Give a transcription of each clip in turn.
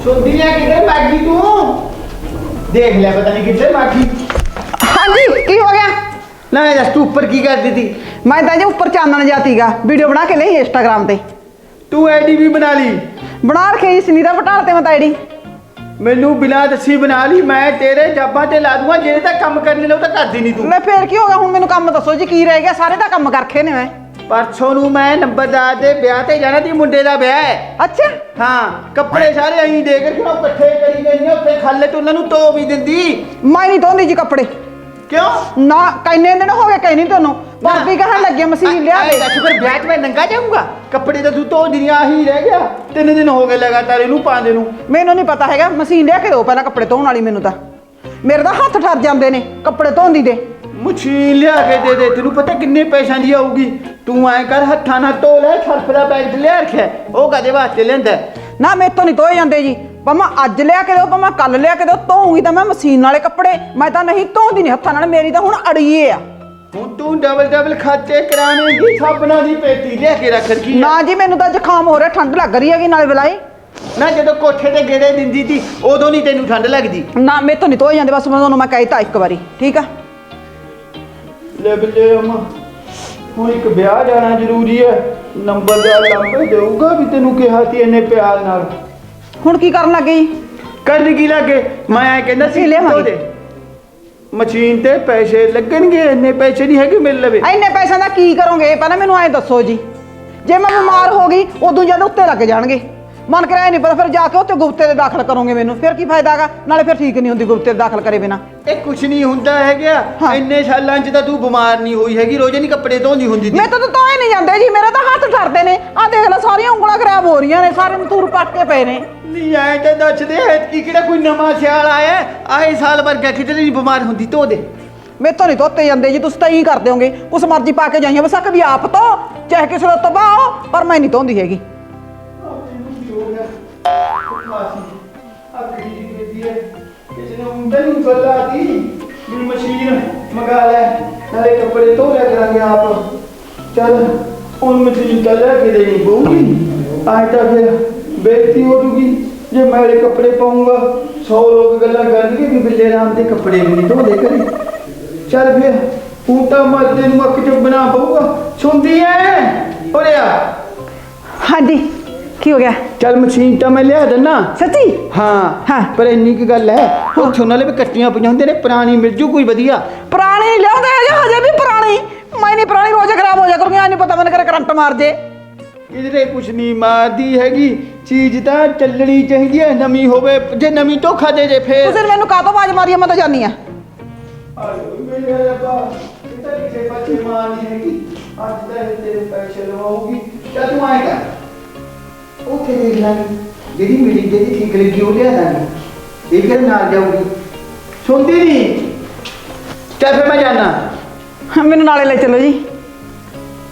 सुनती है किधर भागी तू? देख लिया पता नहीं किधर भागी। हाँ जी की हो गया? ना जस्ट तू ऊपर की करती थी? मैं तो जी ऊपर चानन जातीगा वीडियो बना के ली इंस्टाग्राम पे। तू आईडी भी बना ली? बना रखी सुनीता पटाल ते मत आईडी मैनू बिना दसी बना ली। मैं तेरे जाबा ते ला दूंगा जेड़े तक काम करने लो तो कर दी नहीं तू। ले फिर की हो गया हुण मैनू काम दसो जी की रह गया सारे दा काम करखे ने मैं। परसों नू मैं नंबरदार दे ब्याह ते जाना ती मुंडे दा ब्याह है। अच्छा हाँ कपड़े सारे अहीं दे के क्यों इकट्ठे करी गई है उत्थे खाले तो उन्हां नू धो भी दिंदी। मैं नहीं धोंदी जी कपड़े क्यों? ना किन्ने दिन हो गए कहीं नहीं तेनों भाभी कहन लगे मशीन लिया दे। अच्छा फिर ब्याह में नंगा जाऊंगा? कपड़े तो तू धो दिनिया ही रह गया। 3 दिन हो गए लगातार इनू पांदे नू। मैनू नहीं पता है मशीन लिया के दो पहला कपड़े धोने वाली मैनू तो मेरे तो हाथ ठर जाते ने कपड़े धोंदी दे। मशीन लिया के दे तेनू पता किन्ने पैसा दी आऊगी? तू ऐ कर हत्था ना धो ले सर्फ दा पैकेट लिया रखिया ओ कदे वास्ते लेंदा? ना मेरे तो नहीं धोए जाते जी भावें अज लिया के दो भावें कल लिया के दो धोऊंगी तो मैं मशीन वाले कपड़े मैं तो नहीं धोंदी नहीं हत्थां नाल मेरी तो हुण अड़ीए आ। हुण तू डबल खर्चे करावेगी साबना दी पेटी लिया के रख रखी है। ना जी मैनू तो जुकाम हो रहा ठंड लग रही है नाले बिलाई। ना जदों कोठे ते गेड़े दिंदी थी उदों नहीं तेनू ठंड लगदी? ना मेरे तो नहीं धोए जाते बस मैं तुहानूं मैं कहता एक बारी ठीक है। ले बल्ले अम्मा हुण एक ब्याह जाना जरूरी है। नंबरदार लांबे देऊगा भी तेनू कहा सी इन्ने प्यार नाल। हुण की करन लगे जी? करन की लगे मैं ऐ कहंदा सी ले धो दे मशीन ते पैसे लगणगे इन्ने पैसे नहीं है कि मिल लवे। इन्ने पैसों का की करोगे पहले मैनू ऐ दसो जी जे मैं बीमार हो गई उदों जद उत्ते लग जाणगे मन कराया नहीं पता फिर जाके उत्ते गुप्ते दे दाखिल करोगे मैनू फिर की फायदा है नाले फिर ठीक नहीं होंदी गुप्ते दे दाखिल करे बिना। ये कुछ नहीं हुंदा है क्या? हाँ। इन्ने सालां च तां तू बीमार नहीं हुई हैगी रोज नहीं कपड़े धोंदी हुंदी थी। मैं तो धोए नहीं जाते जी मेरे तो हाथ ठरते ने आ देख लो सारियां उंगलां खराब हो रही ने सारे मथूर पट के पे ने। नहीं आए तो दस दे कि किहड़ा कोई नवां सियाल आया आए साल भर क्या किते नहीं बीमार हुंदी धो दे। मैं तो नहीं धोते जाते जी तुम तो ही कर दोगे कुछ मर्जी पा के जाइए बस भी आप तो चाहे किसी को तबाह पर मैं नहीं धोंदी हैगी। मशीन मंगा ले नाले कपड़े धो लिया करांगे आप। चल उन मशीन तो लेके देनी पऊगी आज तक फिर बेइज्जती हो जूगी जे मैले कपड़े पाऊंगा 100 लोग गल्ला करनगे कि बिल्ले राम दे कपड़े भी नहीं धोले करी। चल फिर हूं तो मर्दे नूं अख च बना पऊगा। सुनदी है ओरे आ? हाँ जी की हो गया? चल मशीन तो मैं लिया देना सच्ची? हाँ हाँ पर इन्नी की गल है उत्थों नाले भी कट्टियां पईयां हुंदे ने पुरानी मिल जू कोई वधिया। पुरानी लियाओगे हजे भी पुरानी मैं नहीं पुरानी रोज खराब हो जा करूंगी नहीं पता मैंने कर करंट मार दे। किधरे कुछ नहीं मारदी हैगी चीज तो चलनी चाहिए है नमी होवे जे नमी तो खा दे जे फिर तुसीं मैनू काहतों आवाज मारी मैं तो जानी है। मेरे रब्बा इतना किसे पैसे मारनी हैगी आज तक तेरे पैसे लवाऊंगी। चल तू आएगा ओके देख लांगी जेडी मेरी जेडी ठीक लगी वो लिया दांगी ये फिर नाल जाऊंगी। सुनती नहीं? चल फिर मैं जाना। मैनू नाले ले चलो जी।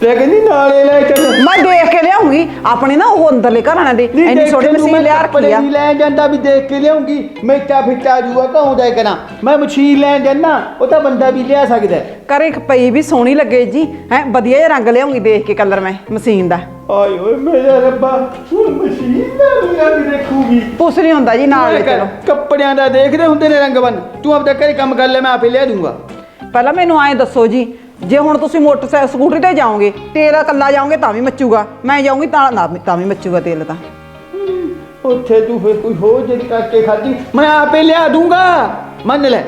लेकिन नहीं नाले ले चल मैं देख के लियाऊंगी अपने ना वो अंदरले घराने दे इन्नी छोटी मशीन लिया रखी आ। ले जांदा भी देख के लियाऊंगी मेटा फिटा जूआ कहूं दे करा मैं मशीन लैन जाना वो तो बंदा भी लिया सकदा है। करे पई भी सोहनी लगे जी है वधिया जिहा रंग लियाऊंगी देख के कलर मैं मशीन दा। आय ओए मेरा रब्बा हुण मशीन दा भी देखूगी कुछ नहीं होंदा जी नाल ले चलो। कपड़ियां दा देखदे हुंदे ने रंग बन तू अपना घरे काम कर ले मैं आपे लिया दूंगा। पहला मैनू आए दसो जी जे हुण तुसीं मोटरसाइकिल स्कूटरी ते जाओगे तेल कल्ला जाओगे तां भी मचूगा मैं जाऊंगी तां भी मचूगा तेल तां उत्थे तू फिर कोई हो जे करके खादी मैं आपे लिया दूंगा मन ले।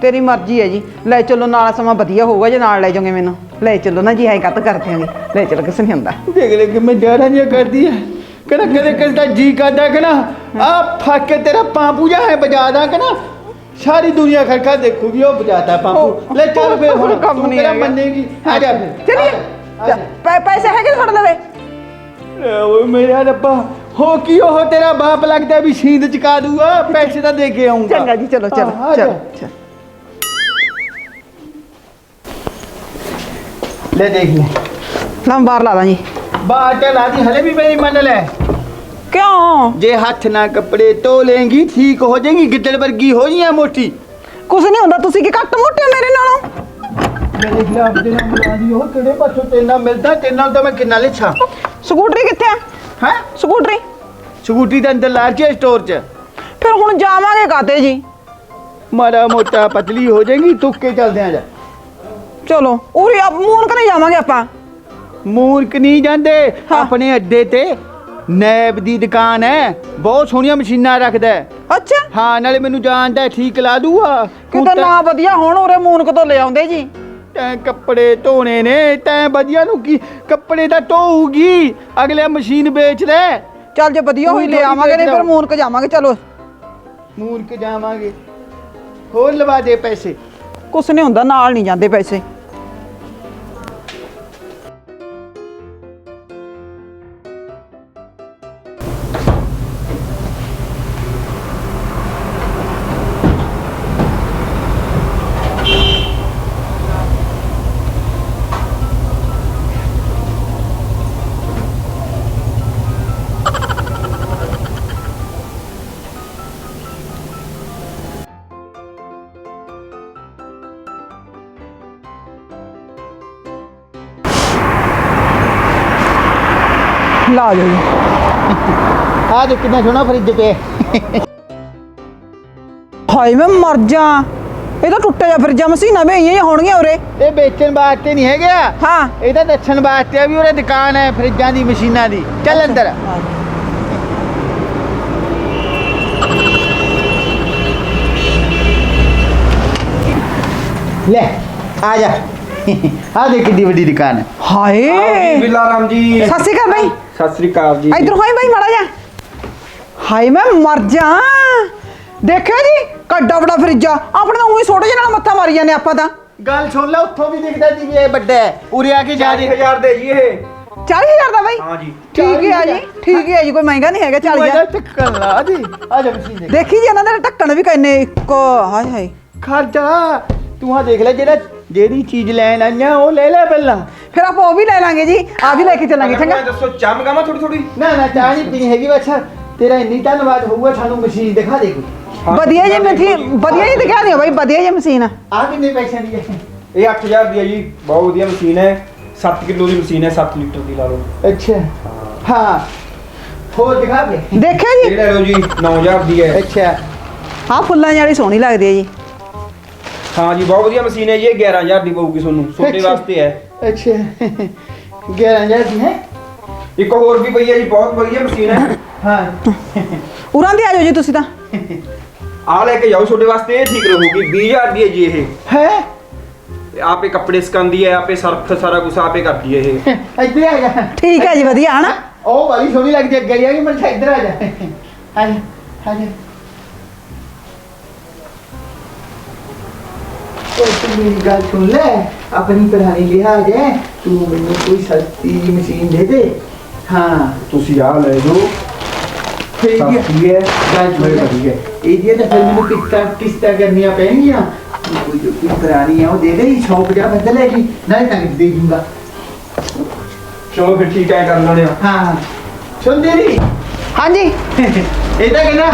तेरी मर्जी है जी ले चलो नाल समा वधिया होगा जे नाल ले जाओगे मैनू ले चलो ना जी ऐ कत कर देंगे ले चलो किस नहीं हुंदा। देख ले कि मैं डरा जिहा कर दिया कहना कदे कदे जी करदा कहना आ फक के तेरा पापू जा है बजा दा कहना सारी दुनिया खड़खा देखूगी वो बजाता है पापू। ले चल फिर हुण कम नहीं तेरा मनेगी आ जा फिर चलिए पैसे है कि छोड़ लवे ओ मेरा रब्बा हो की हो तेरा बाप लगता भी सींध चका दूंगा पैसे तो दे के आऊंगा। चंगा जी चलो चलो हाँ, चलो चल। ले देख ले ला बाहर ला दा जी बाहर चला दी हले भी मेरी मन ले क्यों जे हाथ ना कपड़े तो लेंगी ठीक हो जाएगी गिद्दड़ वर्गी हो जाए मोटी। कुछ नहीं होंदा तुसी की घट मोटे हो मेरे नालों। मैं देख लिया अब तेरा बुला दी हो तेरे पासों तेना मिलदा तेना तो मैं किन्ना लिछा। स्कूटरी किथे है? हैं स्कूटरी स्कूटी दे अंदर लार के स्टोर च ਫਿਰ ਹੁਣ ਜਾਵਾਂਗੇ ਕਾਤੇ ਜੀ? ਮਾੜਾ ਮੋਟਾ ਪਤਲੀ ਹੋ ਜਾਏਗੀ, ਤੁੱਕ ਕੇ ਚੱਲਦੇ ਆ ਜਾ। ਚਲੋ ਉਰੇ ਆਪ ਮੂਨਕ ਨਹੀਂ ਜਾਵਾਂਗੇ ਆਪਾਂ। ਮੂਰਖ ਨਹੀਂ ਜਾਂਦੇ, ਹਾਂ। ਆਪਣੇ ਅੱਡੇ ਤੇ ਨੈਬ ਦੀ ਦੁਕਾਨ ਹੈ, ਬਹੁਤ ਸੋਹਣੀਆਂ ਮਸ਼ੀਨਾਂ ਰੱਖਦਾ ਹੈ। ਅੱਛਾ, ਹਾਂ, ਨਾਲੇ ਮੈਨੂੰ ਜਾਣਦਾ ਹੈ, ਠੀਕ ਲਾ ਦੂਗਾ। ਕਿਤੇ ਨਾ ਵਧੀਆ ਹੁਣ ਉਰੇ ਮੂਨਕ ਤੋਂ ਲੈ ਆਉਂਦੇ ਜੀ। ਤੈਂ ਕੱਪੜੇ ਧੋਣੇ ਨੇ, ਤੈਂ ਵਧੀਆ ਨੂੰ ਕੀ ਕੱਪੜੇ ਤਾਂ ਧੋਊਗੀ, ਅਗਲੇ ਮਸ਼ੀਨ ਵੇਚਦਾ ਹੈ। ਚੱਲ ਜੇ ਵਧੀਆ ਹੋਈ ਲੈ ਆਵਾਂਗੇ, ਨਹੀਂ ਫਿਰ ਮੂਨਕ ਜਾਵਾਂਗੇ। ਚਲੋ ਮੂਰਖ ਜਾਵਾਂਗੇ, ਹੋਰ ਲਵਾ ਦੇ ਪੈਸੇ। ਕੁਛ ਨਹੀਂ ਹੁੰਦਾ, ਨਾਲ ਨਹੀਂ ਜਾਂਦੇ ਪੈਸੇ। ਲਾ ਜਾਓ ਜੀ। ਆ ਦੇਖ ਕਿੰਨਾ ਸੋਹਣਾ ਫਰਿੱਜ ਪਿਆ। ਹਾਏ ਮੈਂ ਮਰ ਜਾ, ਇਹ ਤਾਂ ਟੁੱਟਿਆ ਜਾ ਫਰਿੱਜਾਂ ਮਸ਼ੀਨਾਂ ਵੇਈਆਂ ਹੋਣਗੀਆਂ ਉਰੇ। ਇਹ ਵੇਚਣ ਵਾਸਤੇ ਨਹੀਂ ਹੈਗਾ, ਹਾਂ ਇਹ ਤਾਂ ਦੱਸਣ ਵਾਸਤੇ ਆ ਵੀ ਉਹਰੇ ਦੁਕਾਨ ਹੈ ਫਰਿੱਜਾਂ ਦੀ, ਮਸ਼ੀਨਾਂ ਦੀ। ਚੱਲ ਅੰਦਰ। ਲੈ ਆ ਜਾ। ਆ ਦੇਖ ਕਿੰਨੀ ਵੱਡੀ ਦੁਕਾਨ ਹੈ। ਹਾਏ ਬਿੱਲਾ ਰਾਮ ਜੀ, ਸਤਿ ਸ਼੍ਰੀ ਅਕਾਲ ਬਾਈ। ਸਤਿ ਸ੍ਰੀ ਅਕਾਲ ਜੀ। ਇਧਰ ਹੋਏ ਬਾਈ ਮਾੜਾ ਜਾ। ਹਾਏ ਮੈਂ ਮਰ ਜਾ, ਦੇਖਿਆ ਜੀ ਕੱਡਾ ਬੜਾ ਫਰਿੱਜਾ। ਆਪਣੇ ਤਾਂ ਉਹੀ ਛੋਟੇ ਜਿਹੇ ਨਾਲ ਮੱਥਾ ਮਾਰੀ ਜਾਂਦੇ ਆਪਾਂ ਤਾਂ। ਗੱਲ ਸੁਣ ਲੈ, ਉੱਥੋਂ ਵੀ ਦਿਖਦਾ ਸੀ ਵੀ ਇਹ ਵੱਡਾ ਹੈ, ਉਰੇ ਆ ਕੇ ਜਾ ਦੇ। 40,000 ਦੇ ਜੀ ਇਹ। 40,000 ਦਾ ਬਾਈ? ਹਾਂ ਜੀ। ਠੀਕ ਹੈ ਜੀ, ਠੀਕ ਹੈ ਜੀ, ਕੋਈ ਮਹਿੰਗਾ ਨਹੀਂ ਹੈਗਾ। 40,000 ਚੱਕਰ ਲਾ ਦੇ। ਆ ਜਾ ਮਸ਼ੀਨ ਦੇਖ। ਦੇਖੀ ਜੀ ਇਹਨਾਂ ਦੇ ਢੱਕਣ ਵੀ ਕਿੰਨੇ ਇੱਕ। ਹਾਏ ਹਾਏ ਖਰਚਾ ਤੂੰ ਆ ਦੇਖ ਲੈ, ਜਿਹੜੀ ਚੀਜ਼ ਲੈਣ ਆਈਆਂ ਉਹ ਲੈ ਲੈ ਪਹਿਲਾਂ। ਫਿਰ ਆਪਾਂ ਉਹ ਵੀ ਲੈ ਲਾਂਗੇ ਜੀ, ਆ ਵੀ ਲੈ ਕੇ ਚੱਲਾਂਗੇ। ਮੈਂ ਚੰਗਾ ਦੱਸੋ ਚਾਹ ਮੰਗਾਵਾਂ ਥੋੜੀ ਥੋੜੀ? ਨਾ ਚਾਹ ਨਹੀਂ ਪੀਣੀ ਹੈਗੀ। ਅੱਛਾ ਤੇਰਾ ਇੰਨੀ ਧੰਨਵਾਦ ਹੋਊਗਾ, ਸਾਨੂੰ ਮਸ਼ੀਨ ਦਿਖਾ ਦੇ ਕੋਈ। ਵਧੀਆ ਜੀ ਵਧੀਆ ਜੀ ਦਿਖਾ ਦਿਓ ਬਾਈ, ਵਧੀਆ ਜੀ ਮਸ਼ੀਨ। ਆ ਕਿੰਨੇ ਪੈਸਿਆਂ ਦੀ ਹੈ? ਇਹ 8,000 ਦੀ ਹੈ ਜੀ, ਬਹੁਤ ਵਧੀਆ ਮਸ਼ੀਨ ਹੈ। 7 ਕਿਲੋ ਦੀ ਮਸ਼ੀਨ ਹੈ, 7 ਲੀਟਰ ਦੀ ਲਾ ਲਓ। ਅੱਛਾ ਹਾਂ, ਹੋਰ ਦਿਖਾ ਦੇ। ਦੇਖਿਆ ਇਹ ਜੀ? ਲੈ ਲਓ ਜੀ, 9,000 ਦੀ ਹੈ। ਅੱਛਾ ਆਹ ਫੁੱਲਾਂ ਵਾਲੀ ਸੋਹਣੀ ਲੱਗਦੀ ਹੈ ਜੀ। ਹਾਂ ਜੀ, ਬਹੁਤ ਵਧੀਆ ਮਸ਼ੀਨ ਹੈ ਜੀ। ਇਹ 11,000 ਦੀ ਪਊਗੀ ਤੁਹਾਨੂੰ, ਤੁਹਾਡੇ ਅੱਛਾ। ਵਾਸਤੇ ਹੈ। ਅੱਛਾ 11,000 ਦੀ ਹੈ। ਇੱਕ ਹੋਰ ਵੀ ਪਈ ਹੈ ਜੀ, ਬਹੁਤ ਵਧੀਆ ਮਸ਼ੀਨ ਹੈ। ਹਾਂ ਉਰਾਂ ਦੀ ਆ ਜਾਓ ਜੀ ਤੁਸੀਂ ਤਾਂ। ਆਹ ਲੈ ਕੇ ਜਾਓ, ਤੁਹਾਡੇ ਵਾਸਤੇ ਇਹ ਠੀਕ ਰਹੂਗੀ। 20,000 ਦੀ ਹੈ ਜੀ ਇਹ। ਹੈ ਆਪੇ ਕੱਪੜੇ ਸੁਕਾਉਂਦੀ ਹੈ, ਆਪੇ ਸਰਫ ਸਾਰਾ ਕੁਝ ਆਪੇ ਕਰਦੀ ਹੈ ਇਹ। ਇੱਧਰ ਆ ਜਾ। ਠੀਕ ਹੈ ਜੀ, ਵਧੀਆ ਹਨਾ। ਉਹ ਵਾਲੀ ਸੋਹਣੀ ਲੱਗਦੀ ਹੈ, ਅੱਗੇ ਆ ਗਈ। ਮੈਂ ਇੱਧਰ ਆ ਜਾ। ਆ ਜਾ ਆ ਜਾ। ਉਹ ਤੂੰ ਮੇਰੀ ਗੱਲ ਸੁਣ ਲੈ, ਆਪਣੀ ਪੁਰਾਣੀ ਲਿਹਾਜ਼ ਹੈ, ਤੂੰ ਮੈਨੂੰ ਕੋਈ ਸਸਤੀ ਜਿਹੀ ਮਸ਼ੀਨ ਦੇ ਦੇ। ਹਾਂ ਤੁਸੀਂ ਆਹ ਲੈ ਜਾਓ, ਠੀਕ ਹੈ। ਸਸਤੀ ਹੈ, ਗੱਲ ਸੁਣ ਲੈ, ਵਧੀਆ। ਇਹਦੀਆਂ ਤਾਂ ਫਿਰ ਮੈਨੂੰ ਕਿਸ਼ਤਾਂ ਕਰਨੀਆਂ ਪੈਣਗੀਆਂ। ਤੂੰ ਕੋਈ ਜੋ ਕੋਈ ਪੁਰਾਣੀ ਆ ਉਹ ਦੇ ਦੇ, 150 ਬੰਦ ਲੈ ਜੀ, ਨਾਲੇ ਤਾਂ ਦੇ ਦੂੰਗਾ। ਚਲੋ ਫਿਰ ਠੀਕ ਹੈ, ਕਰ ਲੈਣੇ ਆ। ਹਾਂ ਸੁਣ ਤੇਰੀ ਹਾਂਜੀ ਇਹ ਤਾਂ ਕਹਿੰਦਾ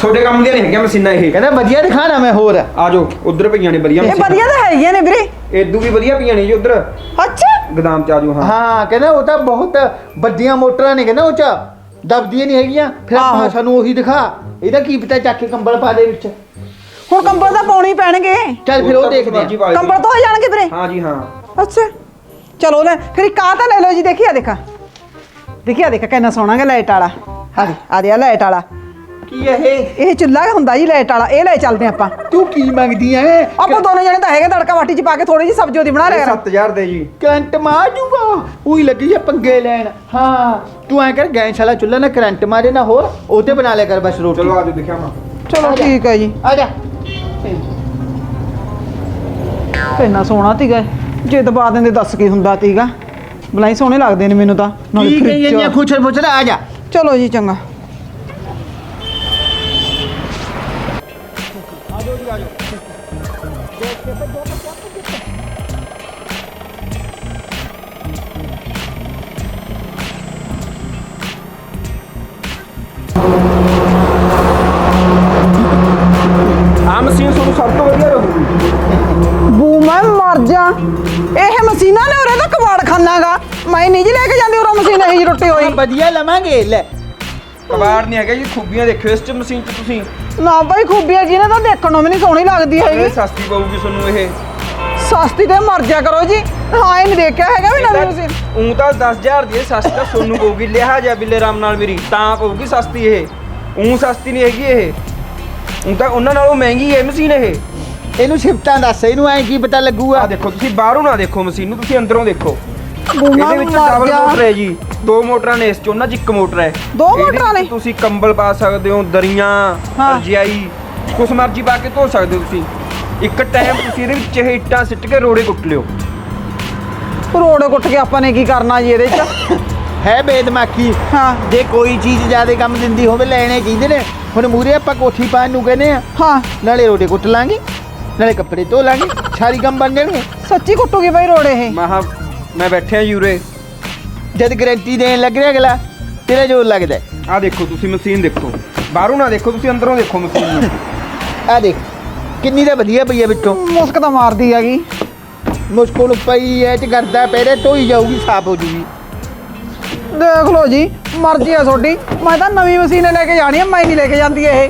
ਤੁਹਾਡੇ ਕੰਮ ਦੀਆਂ ਨਹੀਂ ਹੈਗੀਆਂ ਮਸ਼ੀਨਾਂ ਇਹ। ਕਹਿੰਦਾ ਵਧੀਆ ਦਿਖਾਣਾ ਮੈਂ ਹੋਰ। ਆ ਜਾਓ, ਉਧਰ ਪਈਆਂ ਨੇ ਵਧੀਆ ਇਹ ਵਧੀਆ ਤਾਂ ਹੈਗੀਆਂ ਨੇ ਵੀਰੇ। ਇਦੋਂ ਵੀ ਵਧੀਆ ਪਈਆਂ ਨੇ ਜੀ ਉਧਰ ਅੱਛਾ ਗੋਦਾਮ ਚ। ਆ ਜਾਓ। ਹਾਂ ਹਾਂ ਕਹਿੰਦਾ ਉਹ ਤਾਂ ਬਹੁਤ ਵੱਡੀਆਂ ਮੋਟਰਾਂ ਨੇ, ਕਹਿੰਦਾ ਉਹ ਚ ਦਬਦੀਆਂ ਨਹੀਂ ਹੈਗੀਆਂ। ਫਿਰ ਆਪਾਂ ਆਹੋ। ਸਾਨੂੰ ਉਹੀ ਦਿਖਾ। ਇਹਦਾ ਕੀ ਪਤਾ ਚੱਕ ਕੇ ਕੰਬਲ ਪਾ ਦੇ ਵਿੱਚ। ਹੁਣ ਕੰਬਲ ਤਾਂ ਪਾਉਣੇ ਹੀ ਪੈਣਗੇ। ਚੱਲ ਫਿਰ ਉਹ ਦੇਖਦੇ ਆ। ਕੰਬਲ ਤਾਂ ਹੋ ਜਾਣਗੇ ਵੀਰੇ। ਹਾਂ ਜੀ ਹਾਂ। ਅੱਛਾ ਚਲੋ ਲੈ ਫਿਰ ਇੱਕ ਆਹ ਤਾਂ ਲੈ ਲਓ ਜੀ। ਦੇਖਿਆ ਦੇਖਾ ਕਿੰਨਾ ਸੋਹਣਾ ਗਾ ਲਾਈਟ ਵਾਲਾ। ਆ ਦੇ ਲਾਈਟ ਵਾਲਾ। ਕੀ ਹੈ ਇਹ ਚੁੱਲ੍ਹਾ ਹੁੰਦਾ ਜੀ ਲਾਈਟ ਵਾਲਾ। ਇਹ ਲੈ ਚੱਲਦੇ ਆਪਾਂ। ਤੂੰ ਕੀ ਮੰਗਦੀ ਐ? ਆਪਾਂ ਦੋਨੇ ਜਣੇ ਤਾਂ ਹੈਗੇ, ਤੜਕਾ ਵਾਟੀ ਚ ਪਾ ਕੇ ਥੋੜੀ ਜਿਹੀ ਸਬਜ਼ੀ ਉਹਦੀ ਬਣਾ ਲਿਆ ਕਰਾਂਗੇ। 7,000 ਦੇ ਜੀ। ਕਰੰਟ ਮਾਰ ਜੂਗਾ। ਉਹੀ ਲੱਗੀ ਆ ਪੰਗੇ ਲੈਣ। ਹਾਂ ਤੂੰ ਐ ਕਰ, ਗੈਸ ਵਾਲਾ ਚੁੱਲ੍ਹਾ ਨਾ ਕਰੰਟ ਮਾਰੇ ਨਾ ਹੋਰ, ਉਹ ਤੇ ਬਣਾ ਲਿਆ ਕਰ ਬਸ ਰੋਟੀ। ਚਲੋ ਆ ਜਾਓ, ਦਿਖਿਆ ਮੈਂ। ਚਲੋ ਠੀਕ ਹੈ ਜੀ। ਆ ਜਾ। ਕਿੰਨਾ ਸੋਹਣਾ ਤੀਗਾ। ਜੇ ਦਬਾ ਦਿੰਦੇ ਦੱਸ ਕੀ ਹੁੰਦਾ ਤੀਗਾ। ਬਲਾਈ ਸੋਹਣੇ ਲੱਗਦੇ ਨੇ ਮੈਨੂੰ ਤਾਂ। ਕੀ ਕਹੀ ਜਾਂਦੀ ਆ, ਫਰਿੱਜ। ਖੁਚਰ ਪੁਚਰ ਆ ਜਾ। ਚਲੋ ਜੀ ਚੰਗਾ। ਆ ਮਸ਼ੀਨ ਤੁਹਾਨੂੰ ਸਭ ਤੋਂ ਵਧੀਆ ਰਹੂਗੀ। ਬੂ ਮੈਂ ਮਰ ਜਾ। ਇਹ ਮਸ਼ੀਨਾਂ ਨੇ ਉਰੇ ਤਾਂ ਕਬਾੜ ਖਾਨਾਗਾ। ਮੈਂ ਨਹੀਂ ਜੀ ਲੈ ਕੇ ਜਾਂਦੀ ਉਰੇ ਮਸ਼ੀਨ ਇਹੀ ਜਿਹੀ ਟੁੱਟੀ ਹੋਈ। ਵਧੀਆ ਲਵਾਂਗੇ। ਲੈ ਕਬਾੜ ਨਹੀਂ ਹੈਗਾ ਜੀ, ਖੂਬੀਆਂ ਦੇਖਿਓ ਇਸ ਚ ਮਸ਼ੀਨ ਚ ਤੁਸੀਂ। ਨਾ ਬਾਈ ਖੂਬੀਆਂ ਕੀ ਨੇ ਤਾਂ ਦੇਖਣ ਨੂੰ ਵੀ ਨਹੀਂ ਸੋਹਣੀ ਲੱਗਦੀ ਇਹ ਹੈਗੀ। ਸਸਤੀ ਪਊਗੀ ਤੁਹਾਨੂੰ ਇਹ। ਸਸਤੀ ਤੇ ਮਰ ਜਾ ਕਰੋ ਜੀ, ਹਾਂ ਇਹ ਨਹੀਂ ਦੇਖਿਆ ਹੈਗਾ ਵੀ ਨਵੀਂ ਮਸ਼ੀਨ। ਊਂ ਤਾਂ 10,000 ਦੀ ਹੈ, ਸਸਤੀ ਤਾਂ ਸੋਨੂੰ ਪਊਗੀ। ਲਿਆ ਜਾ ਬਿੱਲੇ ਰਾਮ ਨਾਲ ਮੇਰੀ ਤਾਂ ਪਊਗੀ ਸਸਤੀ ਇਹ, ਊਂ ਸਸਤੀ ਨਹੀਂ ਹੈਗੀ ਇਹ। ਊਂ ਤਾਂ ਉਹਨਾਂ ਨਾਲੋਂ ਮਹਿੰਗੀ ਹੈ ਮਸ਼ੀਨ ਇਹ। ਇਹਨੂੰ ਸ਼ਿਫਟਾਂ ਦੱਸ, ਇਹਨੂੰ ਐਂ ਕੀ ਪਤਾ ਲੱਗੂਗਾ। ਆ ਦੇਖੋ ਤੁਸੀਂ ਬਾਹਰੋਂ ਨਾ ਦੇਖੋ ਮਸ਼ੀਨ ਨੂੰ, ਤੁਸੀਂ ਅੰਦਰੋਂ ਦੇਖੋ। ਬੂਮਾ ਇਹਦੇ ਵਿੱਚ ਮਰ ਡਬਲ ਗਿਆ। ਮੋਟਰ ਹੈ ਜੀ, 2 ਮੋਟਰਾਂ ਨੇ ਇਸ ਚ, ਉਹਨਾਂ ਚ 1 ਮੋਟਰ ਹੈ। ਦੋ ਇਹਦੇ ਮੋਟਰਾਂ ਵਿੱਚ ਨੇ? ਤੁਸੀਂ ਕੰਬਲ ਪਾ ਸਕਦੇ ਹੋ, ਦਰੀਆਂ, ਹਾਂ। ਰਜਾਈ, ਕੁਛ ਮਰਜ਼ੀ ਪਾ ਕੇ ਧੋ ਸਕਦੇ ਹੋ ਤੁਸੀਂ। ਇੱਕ ਟਾਈਮ ਤੁਸੀਂ ਇਹਦੇ ਵਿੱਚ ਇਹ ਇੱਟਾਂ ਸਿੱਟ ਕੇ ਰੋੜੇ ਕੁੱਟ ਲਿਓ। ਰੋੜੇ ਕੁੱਟ ਕੇ ਆਪਾਂ ਨੇ ਕੀ ਕਰਨਾ ਜੀ ਇਹਦੇ ਚ? ਹੈ ਬੇਦਮਾਕੀ। ਹਾਂ ਜੇ ਕੋਈ ਚੀਜ਼ ਜ਼ਿਆਦਾ ਕੰਮ ਦਿੰਦੀ ਹੋਵੇ ਲੈਣੇ ਚਾਹੀਦੇ ਨੇ। ਹੁਣ ਮੂਰੇ ਆਪਾਂ ਕੋਠੀ ਪਾਣ ਨੂੰ ਕਹਿੰਦੇ ਆ, ਹਾਂ ਨਾਲੇ ਰੋਡੇ ਕੁੱਟ ਲਾਂਗੇ, ਨਾਲੇ ਕੱਪੜੇ ਧੋ ਲਾਂਗੇ, ਸਾਰੀ ਕੰਮ ਬਣ ਜਾਣਗੇ। ਸੱਚੀ ਕੁੱਟੂਗੀ ਬਾਈ ਰੋੜੇ ਇਹ? ਮੈਂ ਬੈਠਿਆ ਜੀ ਉਰੇ। ਜਦ ਗਰੰਟੀ ਦੇਣ ਲੱਗ ਰਿਹਾ ਅਗਲਾ, ਤੇਰਾ ਜ਼ੋਰ ਲੱਗਦਾ। ਆ ਦੇਖੋ ਤੁਸੀਂ ਮਸ਼ੀਨ ਦੇਖੋ, ਬਾਹਰੋਂ ਨਾ ਦੇਖੋ, ਤੁਸੀਂ ਅੰਦਰੋਂ ਦੇਖੋ ਮਸ਼ੀਨ ਨੂੰ। ਆ ਦੇਖ ਕਿੰਨੀ ਤਾਂ ਵਧੀਆ ਪਈ ਆ ਵਿੱਚੋਂ। ਮੁਸਕ ਤਾਂ ਮਾਰਦੀ ਹੈਗੀ। ਮੁਸ਼ਕਲ ਨੂੰ ਪਈ ਐ ਚ ਕਰਦਾ ਪਹਿਰੇ ਧੋਈ ਜਾਊਗੀ, ਸਾਫ਼ ਹੋ ਜੂਗੀ। ਦੇਖ ਲਓ ਜੀ, ਮਰਜ਼ੀ ਆ ਤੁਹਾਡੀ। ਮੈਂ ਤਾਂ ਨਵੀਂ ਮਸ਼ੀਨ ਲੈ ਕੇ ਜਾਣੀ ਆ, ਮੈਂ ਨਹੀਂ ਲੈ ਕੇ ਜਾਂਦੀ ਇਹ।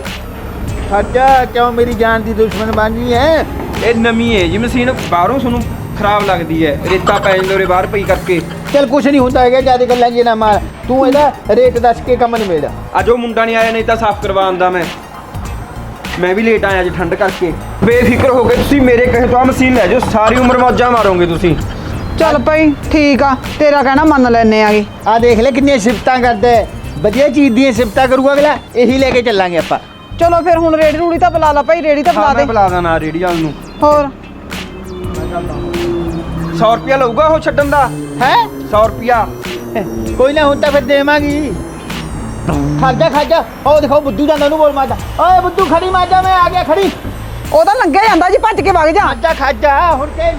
ਸਾਡਾ ਕਿਉਂ ਮੇਰੀ ਜਾਨ ਦੀ ਦੁਸ਼ਮਣ ਬਣ ਗਈ ਐ? ਇਹ ਨਵੀਂ ਹੈ ਜੀ ਮਸ਼ੀਨ, ਬਾਹਰੋਂ ਤੁਹਾਨੂੰ ਖਰਾਬ ਲੱਗਦੀ ਹੈ, ਰੇਤਾ ਪੈ ਜਾਂਦਾ ਉਰੇ ਬਾਹਰ ਪਈ ਕਰਕੇ। ਚੱਲ ਕੁਛ ਨਹੀਂ ਹੁੰਦਾ ਹੈਗਾ, ਜਿਆਦਾ ਗੱਲਾਂ ਜੇ ਨਾ ਮਾਰ ਤੂੰ। ਇਹਦਾ ਰੇਟ ਦੱਸ ਕੇ ਕੰਮ ਨਹੀਂ ਮਿਲਦਾ। ਅੱਜ ਉਹ ਮੁੰਡਾ ਨਹੀਂ ਆਇਆ, ਨਹੀਂ ਤਾਂ ਸਾਫ਼ ਕਰਵਾ ਆਂਦਾ ਮੈਂ ਵੀ ਲੇਟ ਆਇਆ ਜੀ ਠੰਡ ਕਰਕੇ। ਬੇਫਿਕਰ ਹੋ ਕੇ ਤੁਸੀਂ ਮੇਰੇ ਕਹੇ ਤੋਂ ਆ ਮਸ਼ੀਨ ਲੈ ਜਾਓ, ਸਾਰੀ ਉਮਰ ਮੌਜਾਂ ਮਾਰੋਗੇ ਤੁਸੀਂ। ਚੱਲ ਭਾਈ ਠੀਕ ਆ, ਤੇਰਾ ਕਹਿਣਾ ਮੰਨ ਲੈਨੇ ਆਗੇ। ਆ ਦੇਖ ਲੈ ਕਿੰਨੀਆਂ ਸਿਫਤਾਂ ਕਰਦਾ ਹੈ। ਵਧੀਆ ਚੀਜ਼ ਦੀਆਂ ਸਿਫਤਾਂ ਕਰੂਗਾ ਅਗਲਾ, ਇਹੀ ਲੈ ਕੇ ਚੱਲਾਂਗੇ ਆਪਾਂ। ਚਲੋ ਫਿਰ ਹੁਣ ਰੇੜੀ ਰੂੜੀ ਤਾਂ ਬੁਲਾ ਲਾ ਭਾਈ, ਰੇੜੀ ਤਾਂ ਬੁਲਾ ਮੈਂ ਦੇ। ਬੁਲਾ ਦੇਣਾ ਰੇੜੀ ਵਾਲ ਨੂੰ। ਹੋਰ 100 ਰੁਪਿਆ ਲਊਗਾ ਉਹ ਛੱਡਣ ਦਾ। ਹੈ 100 ਰੁਪਿਆ ਕੋਈ ਨਾ ਹੁੰਦਾ ਫਿਰ ਦੇਵਾਂਗੀ। ਖਾਜਾ ਉਹ ਦੇਖੋ ਬੁੱਧੂ ਜਾਂਦਾ, ਉਹਨੂੰ ਬੋਲ ਮਾਰਦਾ, ਓਏ ਬੁੱਧੂ ਖੜੀ ਮਾਰਦਾ, ਮੈਂ ਆ ਗਿਆ ਖੜੀ। ਉਹ ਤਾਂ ਲੰਘਿਆ ਜਾਂਦਾ ਜੀ, ਭੱਜ ਕੇ ਵਗ ਜਾ। ਖਾਜਾ ਹੁਣ ਕੇ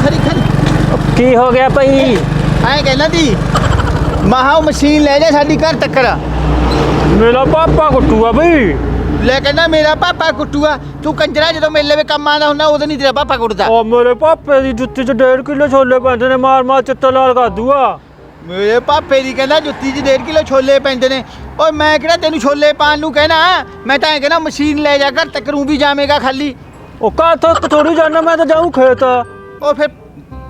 ਖੜੀ ਕੀ ਹੋ ਗਿਆ ਭਾਈ? ਐਂ ਕਹਿੰਦਾ ਦੀ ਮਹਾ ਮਸ਼ੀਨ ਲੈ ਜਾ ਸਾਡੀ ਘਰ ਟੱਕਰ। ਮੇਰਾ ਪਾਪਾ ਕੁੱਟੂਗਾ ਬਈ। ਲੈ ਕਹਿੰਦਾ ਮੇਰਾ ਪਾਪਾ ਕੁੱਟੂਗਾ। ਤੂੰ ਕੰਜਰਾ ਜਦੋਂ ਮੇਲੇ ਵਿੱਚ ਕੰਮ ਆਉਂਦਾ ਹੁੰਦਾ ਉਦੋਂ ਨਹੀਂ ਤੇਰਾ ਪਾਪਾ ਕੁੱਟਦਾ। ਉਹ ਮੇਰੇ ਪਾਪੇ ਦੀ ਜੁੱਤੀ 'ਚ 1.5 ਕਿਲੋ ਛੋਲੇ ਪੈਂਦੇ ਨੇ, ਮਾਰ ਚਿੱਟਾ ਲਾਲ ਕਰ ਦੂਗਾ। ਮੇਰੇ ਪਾਪੇ ਦੀ ਕਹਿੰਦਾ ਜੁੱਤੀ 'ਚ 1.5 ਕਿਲੋ ਛੋਲੇ ਪੈਂਦੇ ਨੇ। ਓਏ ਮੈਂ ਕਿਹੜਾ ਤੈਨੂੰ ਛੋਲੇ ਪਾਣ ਨੂੰ ਕਹਿਣਾ, ਮੈਂ ਤਾਂ ਐਂ ਕਹਿੰਦਾ ਮਸ਼ੀਨ ਲੈ ਜਾ ਘਰ ਤੱਕ, ਰੂ ਵੀ ਜਾਵੇਂਗਾ ਖਾਲੀ। ਉਹ ਕਾਥੋਂ ਥੋੜੀ ਜਾਣਾ, ਮੈਂ ਤਾਂ ਜਾਊਂ ਖੇਤ। ਉਹ ਫਿਰ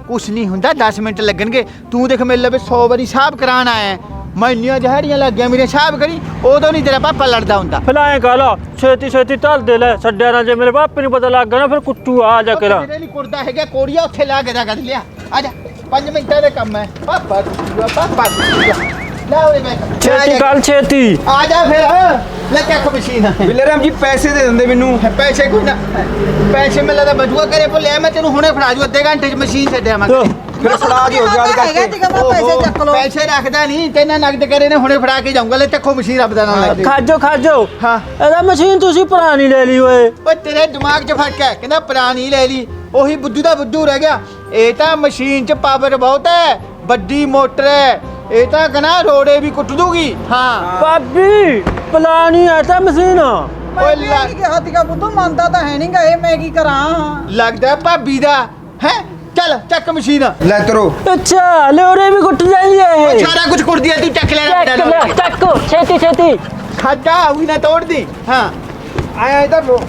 ਕੁਛ ਨਹੀਂ ਹੁੰਦਾ, 10 ਮਿੰਟ ਲੱਗਣਗੇ। ਤੂੰ ਦੇਖ ਮੇਲੇ ਵਿੱਚ 100 ਵਾਰੀ ਸਾਹਬ ਕਰਾਉਣ ਆਇਆ, ਮੈਂ ਇੰਨੀਆਂ ਜ਼ਹਿਰੀਆਂ ਲੱਗ ਗਿਆ ਮੇਰੇ ਸਾਹਬ ਕਰੀ, ਉਦੋਂ ਨਹੀਂ ਤੇਰਾ ਪਾਪਾ ਲੜਦਾ ਹੁੰਦਾ। ਫਲਾਏ ਕਾਲਾ ਛੇਤੀ ਧਰ ਦੇ ਲੈ, ਛੱਡਿਆ ਨਾ। ਜੇ ਮੇਰੇ ਪਾਪੇ ਨੂੰ ਪਤਾ ਲੱਗ ਗਿਆ ਨਾ ਫਿਰ ਕੁੱਟੂ ਆ ਜਾ ਕੇ। ਤੇਰੇ ਨਹੀਂ ਕੁੜਦਾ ਹੈਗਾ, ਕੋੜੀਆ ਉੱਥੇ ਲਾ ਕੇ ਰੱਖ ਲਿਆ। ਆ ਜਾ 5 ਮਿੰਟਾਂ ਦਾ ਕੰਮ ਹੈ। ਪਾਪਾ ਕੁੱਟੂਗਾ। ਲੈ ਓਏ ਮੈਂ ਛੇਤੀ ਗੱਲ ਛੇਤੀ। ਆ ਜਾ ਫਿਰ, ਲੈ ਚੱਕ ਮਸ਼ੀਨ। ਬਿੱਲੇ ਰਾਮ ਜੀ ਪੈਸੇ ਦੇ ਦਿੰਦੇ ਮੈਨੂੰ। ਪੈਸੇ ਕੋਈ ਨਾ, ਪੈਸੇ ਮਿਲਦਾ ਤਾਂ ਬਜੂਆ ਕਰੇ ਭੁੱਲਿਆ, ਮੈਂ ਤੈਨੂੰ ਹੁਣੇ ਫੜਾ ਜੂ, ਅੱਧੇ ਘੰਟੇ 'ਚ ਮਸ਼ੀਨ ਛੱਡਿਆ ਮੈਂ। ਫਿਰ ਫੜਾ ਦਿਓ ਯਾਦ ਕਰਕੇ। ਪੈਸੇ ਚੱਕ ਲਓ। ਪੈਸੇ ਰੱਖਦਾ ਨਹੀਂ, ਤੈਨਾਂ ਨਗਦ ਕਰੇ ਨੇ, ਹੁਣੇ ਫੜਾ ਕੇ ਜਾਊਂਗਾ। ਲੈ ਚੱਕੋ ਮਸ਼ੀਨ, ਰੱਬ ਦਾ ਨਾਮ ਲੈ। ਖਾਜੋ ਹਾਂ। ਇਹਦਾ ਮਸ਼ੀਨ ਤੁਸੀਂ ਪੁਰਾਣੀ ਲੈ ਲਈ ਓਏ। ਓਏ ਤੇਰੇ ਦਿਮਾਗ 'ਚ ਫਰਕ ਹੈ, ਕਹਿੰਦਾ ਪੁਰਾਣੀ ਲੈ ਲਈ, ਉਹੀ ਬੁੱਧੂ ਦਾ ਬੁੱਧੂ ਰਹਿ ਗਿਆ। ਇਹ ਤਾਂ ਮਸ਼ੀਨ 'ਚ ਪਾਵਰ ਬਹੁਤ ਹੈ, ਵੱਡੀ ਮੋਟਰ ਹੈ, ਇਹ ਤਾਂ ਕਹਿੰਦਾ ਰੋੜੇ ਵੀ ਕੁੱਟ ਦੂਗੀ। ਹਾਂ ਭਾਬੀ ਪੁਰਾਣੀ ਹੈ ਤਾਂ ਮਸ਼ੀਨ। ਓਏ ਲੈ ਕੇ ਹੱਥੀਆ ਬੁੱਧੂ ਮੰਨਦਾ ਤਾਂ ਹੈ ਨਹੀਂਗਾ ਇਹ, ਮੈਂ ਕੀ ਕਰਾਂ? ਲੱਗਦਾ ਭਾਬੀ ਦਾ ਹੈ। ਚੱਲ ਚੱਕ ਮਸ਼ੀਨ। ਲੈ ਤਰੋ। ਅੱਛਾ ਲੋਰੇ ਵੀ ਕੁੱਟ ਜਾਂਦੀ ਹੈ ਇਹ। ਸਾਰਾ ਕੁਝ ਕੁੱਟਦੀ ਹੈ, ਤੂੰ ਚੱਕ ਲੈ। ਚੱਕੋ ਛੇਤੀ। ਖਾਜਾ ਉਹੀ ਨਾ ਤੋੜਦੀ। ਹਾਂ ਆਇਆ ਇਧਰ ਲੋ।